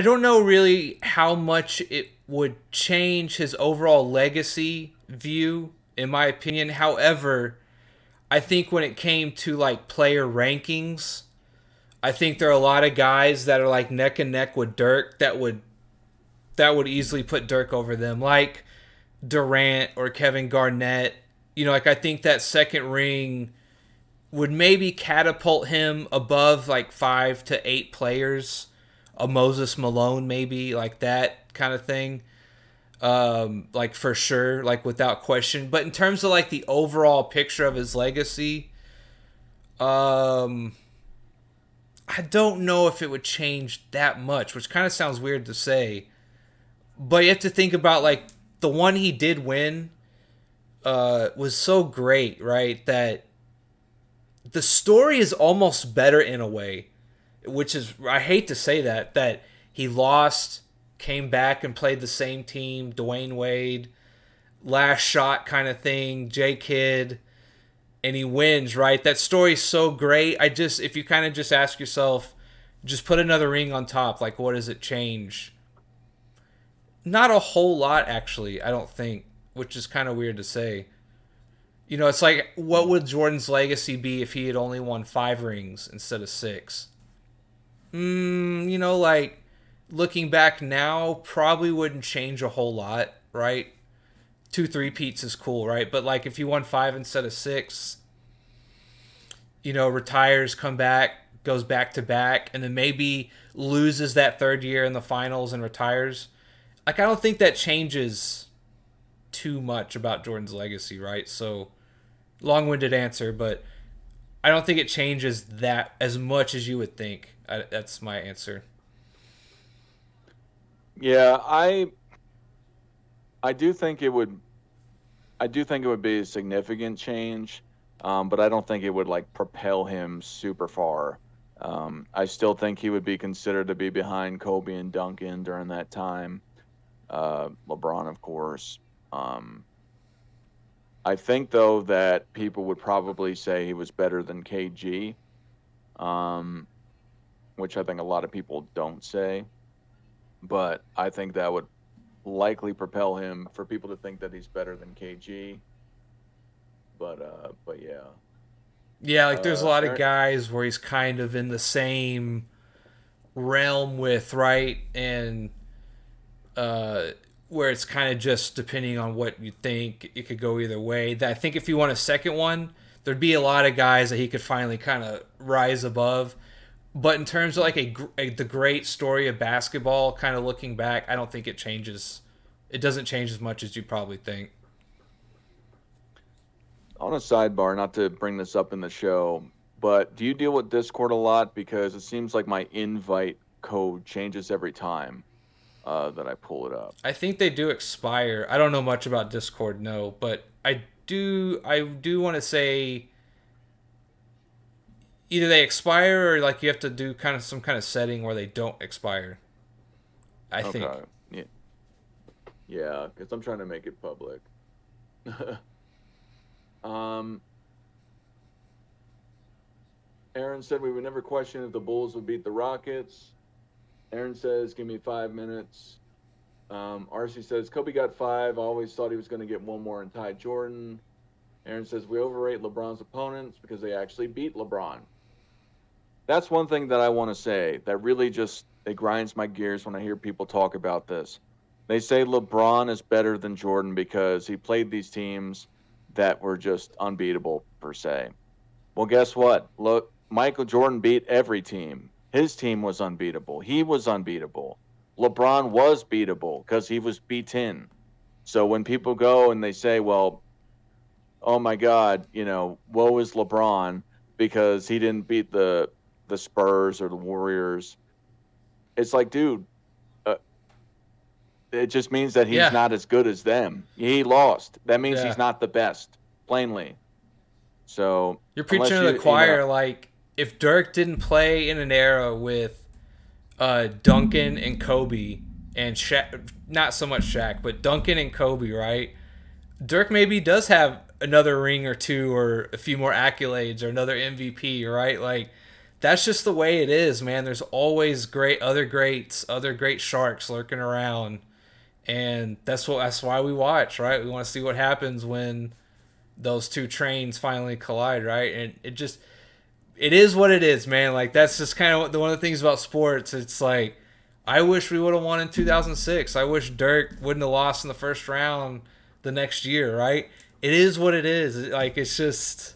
don't know really how much it would change his overall legacy view, in my opinion. However, I think when it came to like player rankings, I think there are a lot of guys that are like neck and neck with Dirk that would easily put Dirk over them, like Durant or Kevin Garnett. Like I think that second ring would maybe catapult him above like 5 to 8 players, a Moses Malone maybe, like that kind of thing. Like for sure, like without question. But in terms of like the overall picture of his legacy, I don't know if it would change that much, which kind of sounds weird to say. But you have to think about like the one he did win was so great, right? That the story is almost better in a way, which is, I hate to say that he lost, came back and played the same team, Dwayne Wade, last shot kind of thing, J Kidd, and he wins, right? That story's so great. If you kind of just ask yourself, just put another ring on top, like what does it change? Not a whole lot, actually, I don't think, which is kind of weird to say. It's like, what would Jordan's legacy be if he had only won 5 rings instead of 6? Like, looking back now, probably wouldn't change a whole lot, right? 2 three-peats is cool, right? But, like, if you won 5 instead of 6, retires, come back, goes back-to-back, and then maybe loses that third year in the finals and retires. Like, I don't think that changes too much about Jordan's legacy, right? So, long-winded answer, but I don't think it changes that as much as you would think. That's my answer. Yeah, I do think it would. I do think it would be a significant change, but I don't think it would like propel him super far. I still think he would be considered to be behind Kobe and Duncan during that time. LeBron, of course. I think though that people would probably say he was better than KG, which I think a lot of people don't say. But I think that would likely propel him for people to think that he's better than KG. But yeah. Yeah, like there's a lot of Aaron, guys where he's kind of in the same realm with, right? And uh, where it's kind of just depending on what you think, it could go either way. That I think if you want a second one, there'd be a lot of guys that he could finally kind of rise above. But in terms of like the great story of basketball, kind of looking back, I don't think it changes. It doesn't change as much as you probably think. on a sidebar, not to bring this up in the show, but do you deal with Discord a lot? Because it seems like my invite code changes every time that I pull it up. I think they do expire. I don't know much about Discord, no, but I do. I do want to say either they expire or like you have to do kind of some kind of setting where they don't expire. I think. Okay. Yeah. Yeah, because I'm trying to make it public. um, Aaron said we would never question if the Bulls would beat the Rockets. Aaron says, give me 5 minutes. RC says, Kobe got 5. I always thought he was going to get one more and tie Jordan. Aaron says, we overrate LeBron's opponents because they actually beat LeBron. That's one thing that I want to say that really just, it grinds my gears when I hear people talk about this. They say LeBron is better than Jordan because he played these teams that were just unbeatable, per se. Well, guess what? Look, Michael Jordan beat every team. His team was unbeatable. He was unbeatable. LeBron was beatable because he was beaten. So when people go and they say, well, oh my God, woe is LeBron because he didn't beat the Spurs or the Warriors. It's like, dude, it just means that he's Yeah, not as good as them. He lost. That means yeah. he's not the best, plainly. So You're preaching unless to the you know, choir. Like if Dirk didn't play in an era with Duncan and Kobe and Shaq, not so much Shaq, but Duncan and Kobe, right? Dirk maybe does have another ring or two or a few more accolades or another MVP, right? Like that's just the way it is, man. There's always other greats, other great sharks lurking around, and that's why we watch, right? We want to see what happens when those two trains finally collide, right? And it is what it is, man. Like that's just kind of one of the things about sports. It's like I wish we would have won in 2006. I wish Dirk wouldn't have lost in the first round the next year, right? It is what it is. Like it's just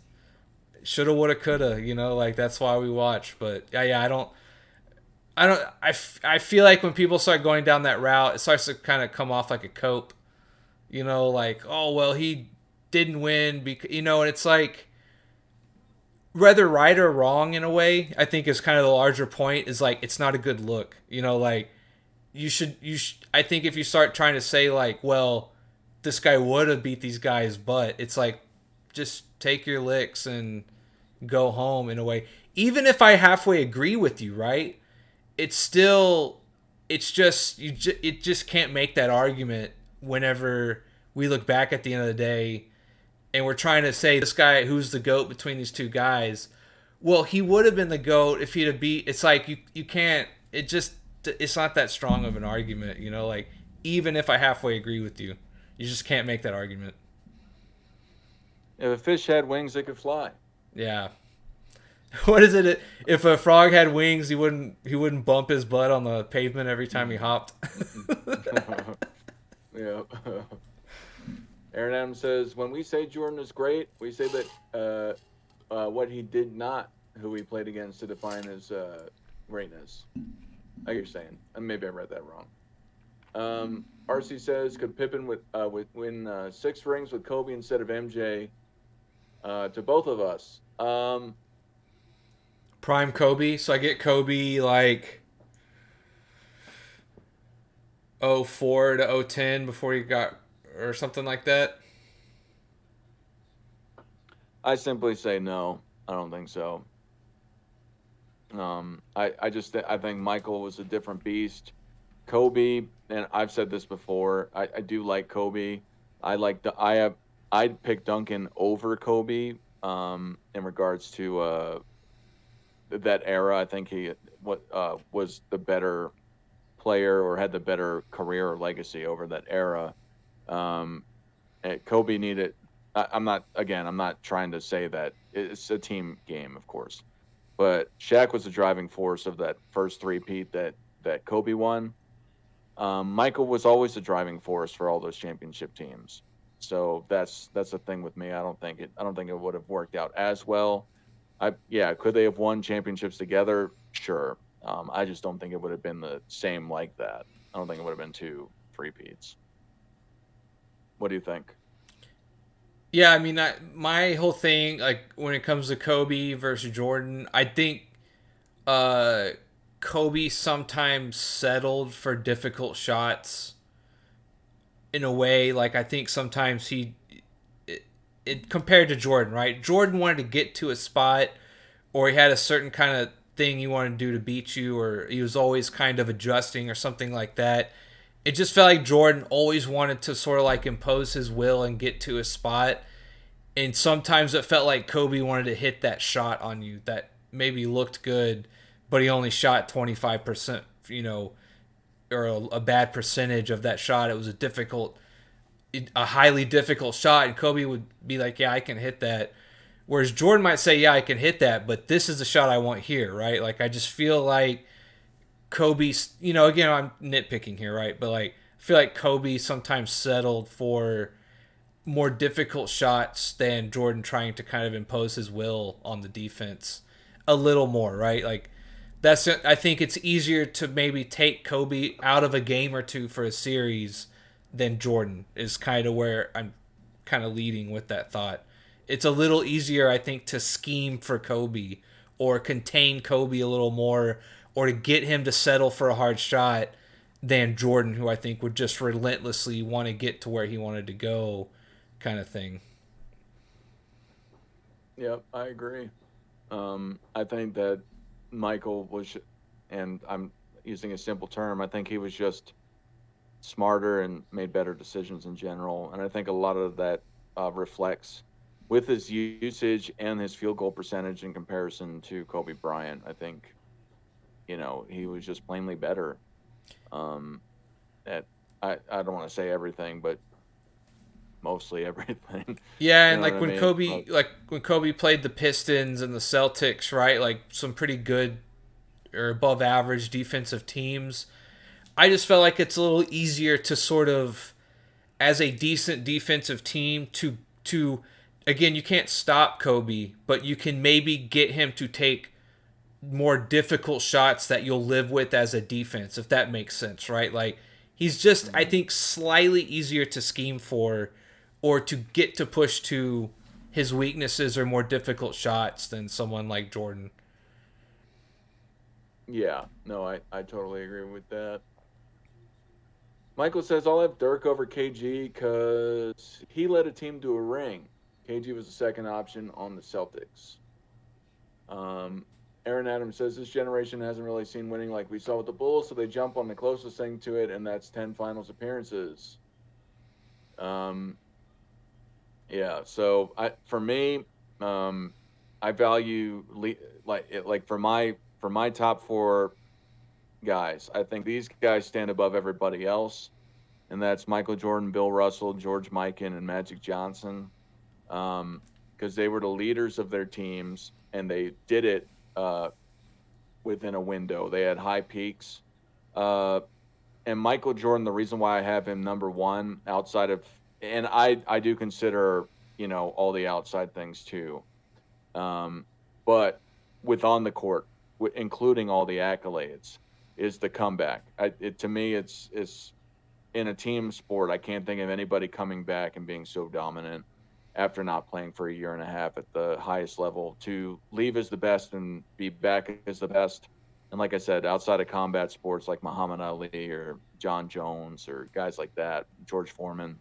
shoulda, woulda, coulda. Like that's why we watch. But yeah, I feel like when people start going down that route, it starts to kind of come off like a cope. Like oh well, he didn't win because and it's like whether right or wrong in a way, I think is kind of the larger point is like it's not a good look. Like I think if you start trying to say like, well, this guy would have beat these guys, but it's like just take your licks and go home in a way. Even if I halfway agree with you, right? It's still it's just it just can't make that argument whenever we look back at the end of the day and we're trying to say this guy who's the GOAT between these two guys. Well, he would have been the GOAT if he'd have beat. It's like you can't. It's not that strong of an argument. Like even if I halfway agree with you, you just can't make that argument. if a fish had wings, it could fly. Yeah. What is it? If a frog had wings, he wouldn't bump his butt on the pavement every time he hopped. Yeah. Aaron Adams says, when we say Jordan is great, we say that what he did not, who he played against, to define his greatness. Like you're saying. Maybe I read that wrong. RC says, could Pippen win 6 rings with Kobe instead of MJ? To both of us. Prime Kobe, so I get Kobe like 04 to 010 before he got or something like that. I simply say no. I don't think so. I think Michael was a different beast. Kobe, and I've said this before. I do like Kobe. I'd pick Duncan over Kobe. In regards to that era, I think he was the better player or had the better career or legacy over that era. Kobe needed I'm not trying to say that it's a team game, of course, but Shaq was the driving force of that first three-peat that Kobe won. Michael was always the driving force for all those championship teams. So that's the thing with me. I don't think it would have worked out as well. Could they have won championships together? Sure. I just don't think it would have been the same like that. I don't think it would have been two three-peats. What do you think? Yeah, I mean, my whole thing, like when it comes to Kobe versus Jordan, I think uh, Kobe sometimes settled for difficult shots in a way. Like I think sometimes it compared to Jordan, right? Jordan wanted to get to a spot, or he had a certain kind of thing he wanted to do to beat you, or he was always kind of adjusting or something like that. It just felt like Jordan always wanted to sort of like impose his will and get to a spot. And sometimes it felt like Kobe wanted to hit that shot on you that maybe looked good, but he only shot 25%, or a bad percentage of that shot. It was a highly difficult shot, and Kobe would be like, "Yeah, I can hit that." Whereas Jordan might say, "Yeah, I can hit that, but this is the shot I want here," right? Like I just feel like Kobe's, again, I'm nitpicking here, right? But like I feel like Kobe sometimes settled for more difficult shots than Jordan trying to kind of impose his will on the defense a little more, right? Like I think it's easier to maybe take Kobe out of a game or two for a series than Jordan is kind of where I'm kind of leading with that thought. It's a little easier, I think, to scheme for Kobe or contain Kobe a little more or to get him to settle for a hard shot than Jordan, who I think would just relentlessly want to get to where he wanted to go, kind of thing. Yep, I agree. I think that Michael was, and I'm using a simple term, I think he was just smarter and made better decisions in general. And I think a lot of that reflects with his usage and his field goal percentage in comparison to Kobe Bryant. I think, he was just plainly better. Um, at I don't want to say everything, but mostly everything. Yeah, You and know what like I when mean? Kobe played the Pistons and the Celtics, right? Like some pretty good or above average defensive teams. I just felt like it's a little easier to sort of, as a decent defensive team, to again, you can't stop Kobe, but you can maybe get him to take more difficult shots that you'll live with as a defense, if that makes sense, right? Like he's just, I think, slightly easier to scheme for or to get to push to his weaknesses or more difficult shots than someone like Jordan. Yeah, no, I totally agree with that. Michael says I'll have Dirk over KG because he led a team to a ring. KG was the second option on the Celtics. Um, Aaron Adams says this generation hasn't really seen winning like we saw with the Bulls, so they jump on the closest thing to it, and that's 10 finals appearances. Um, yeah, so for me, um, I value like for my top four guys. I think these guys stand above everybody else, and that's Michael Jordan, Bill Russell, George Mikan, and Magic Johnson, because they were the leaders of their teams and they did it within a window. They had high peaks, uh, and Michael Jordan. The reason why I have him number one outside of, and I do consider all the outside things too, um, but with on the court, including all the accolades, is the comeback. To me, it's in a team sport. I can't think of anybody coming back and being so dominant after not playing for a year and a half at the highest level to leave as the best and be back as the best. And like I said, outside of combat sports like Muhammad Ali or John Jones or guys like that, George Foreman,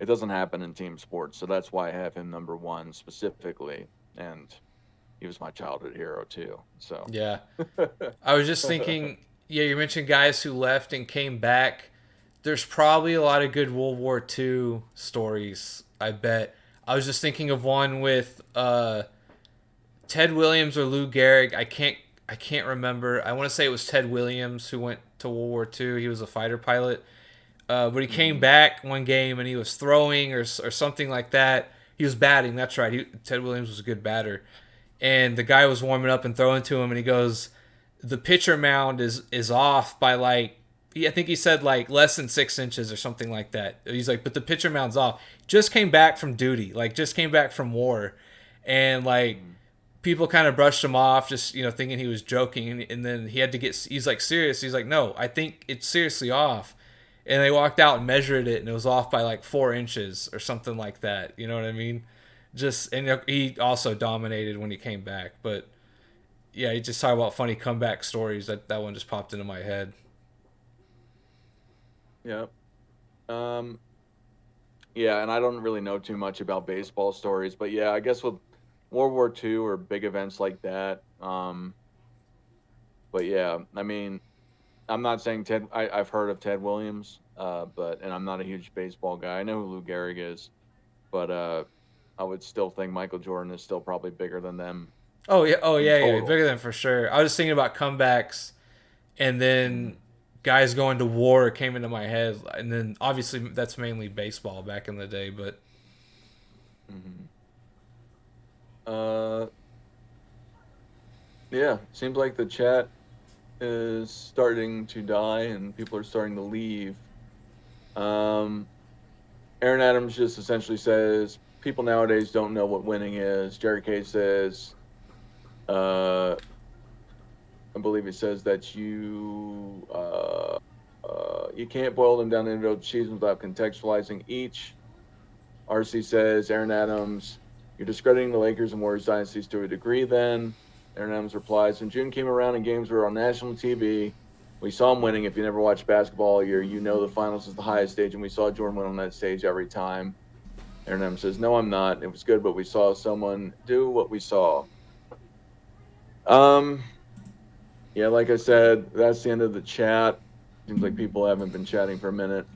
it doesn't happen in team sports. So that's why I have him number one specifically. And he was my childhood hero too. So Yeah. I was just thinking, yeah, you mentioned guys who left and came back. There's probably a lot of good World War II stories, I bet. I was just thinking of one with Ted Williams or Lou Gehrig. I can't remember. I want to say it was Ted Williams who went to World War II. He was a fighter pilot. But he came back one game and he was throwing or something like that. He was batting. That's right. Ted Williams was a good batter, and the guy was warming up and throwing to him, and he goes, "The pitcher mound is off by like." I think he said like less than 6 inches or something like that. He's like, but the pitcher mound's off. Just came back from duty, like just came back from war, and like people kind of brushed him off, just thinking he was joking, and then he had to get. He's like serious. He's like, no, I think it's seriously off, and they walked out and measured it, and it was off by like 4 inches or something like that. You know what I mean? Just and he also dominated when he came back, but yeah, he just talked about funny comeback stories. That one just popped into my head. Yeah. Yeah, and I don't really know too much about baseball stories, but yeah, I guess with World War II or big events like that. But yeah, I mean, I'm not saying I've heard of Ted Williams, and I'm not a huge baseball guy. I know who Lou Gehrig is, but I would still think Michael Jordan is still probably bigger than them. Oh yeah, Total. bigger than for sure. I was thinking about comebacks, and then guys going to war came into my head, and then obviously that's mainly baseball back in the day, but. Yeah, seems like the chat is starting to die and people are starting to leave. Aaron Adams just essentially says people nowadays don't know what winning is. Jerry K says, I believe he says that you can't boil them down to individual seasons without contextualizing each. RC says, Aaron Adams, you're discrediting the Lakers and Warriors dynasties to a degree then. Aaron Adams replies, when June came around and games were on national TV, we saw him winning. If you never watched basketball all year, you know the finals is the highest stage, and we saw Jordan win on that stage every time. Aaron Adams says, no, I'm not. It was good, but we saw someone do what we saw. Yeah, like I said, that's the end of the chat. Seems like people haven't been chatting for a minute.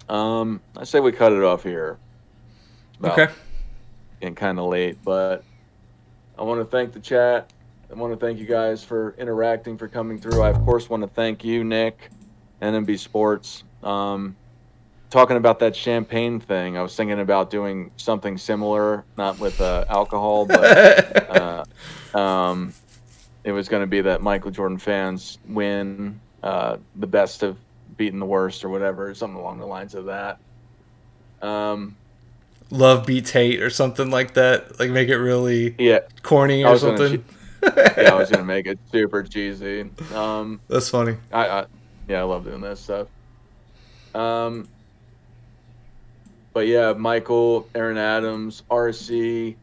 I say we cut it off here. Okay. Getting kind of late, but I want to thank the chat. I want to thank you guys for interacting, for coming through. I, of course, want to thank you, Nick, NMB Sports. Talking about that champagne thing, I was thinking about doing something similar, not with alcohol, but it was going to be that Michael Jordan fans win the best of beating the worst or whatever, something along the lines of that. Love beats hate or something like that. Like make it really corny or something. I was gonna make it super cheesy. That's funny. I love doing this stuff. But yeah, Michael, Aaron Adams, RC,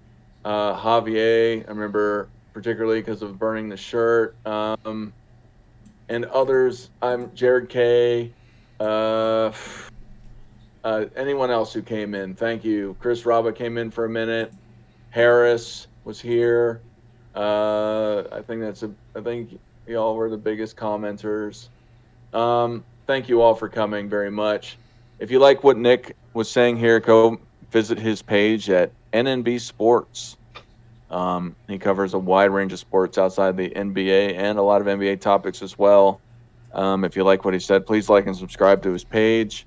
Javier. I remember particularly because of burning the shirt. And others. I'm Jared K. Anyone else who came in, thank you. Chris Robert came in for a minute. Harris was here. I think y'all were the biggest commenters. Thank you all for coming very much. If you like what Nick was saying here, go visit his page at NNB Sports. He covers a wide range of sports outside the NBA and a lot of NBA topics as well. If you like what he said, please like and subscribe to his page.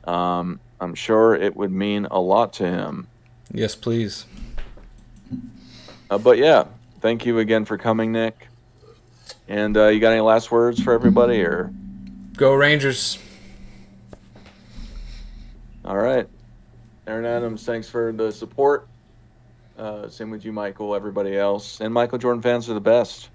I'm sure it would mean a lot to him. Yes, please. But yeah, thank you again for coming, Nick. And you got any last words for everybody, or? Go Rangers. All right. Aaron Adams, thanks for the support. Same with you, Michael, everybody else. And Michael Jordan fans are the best.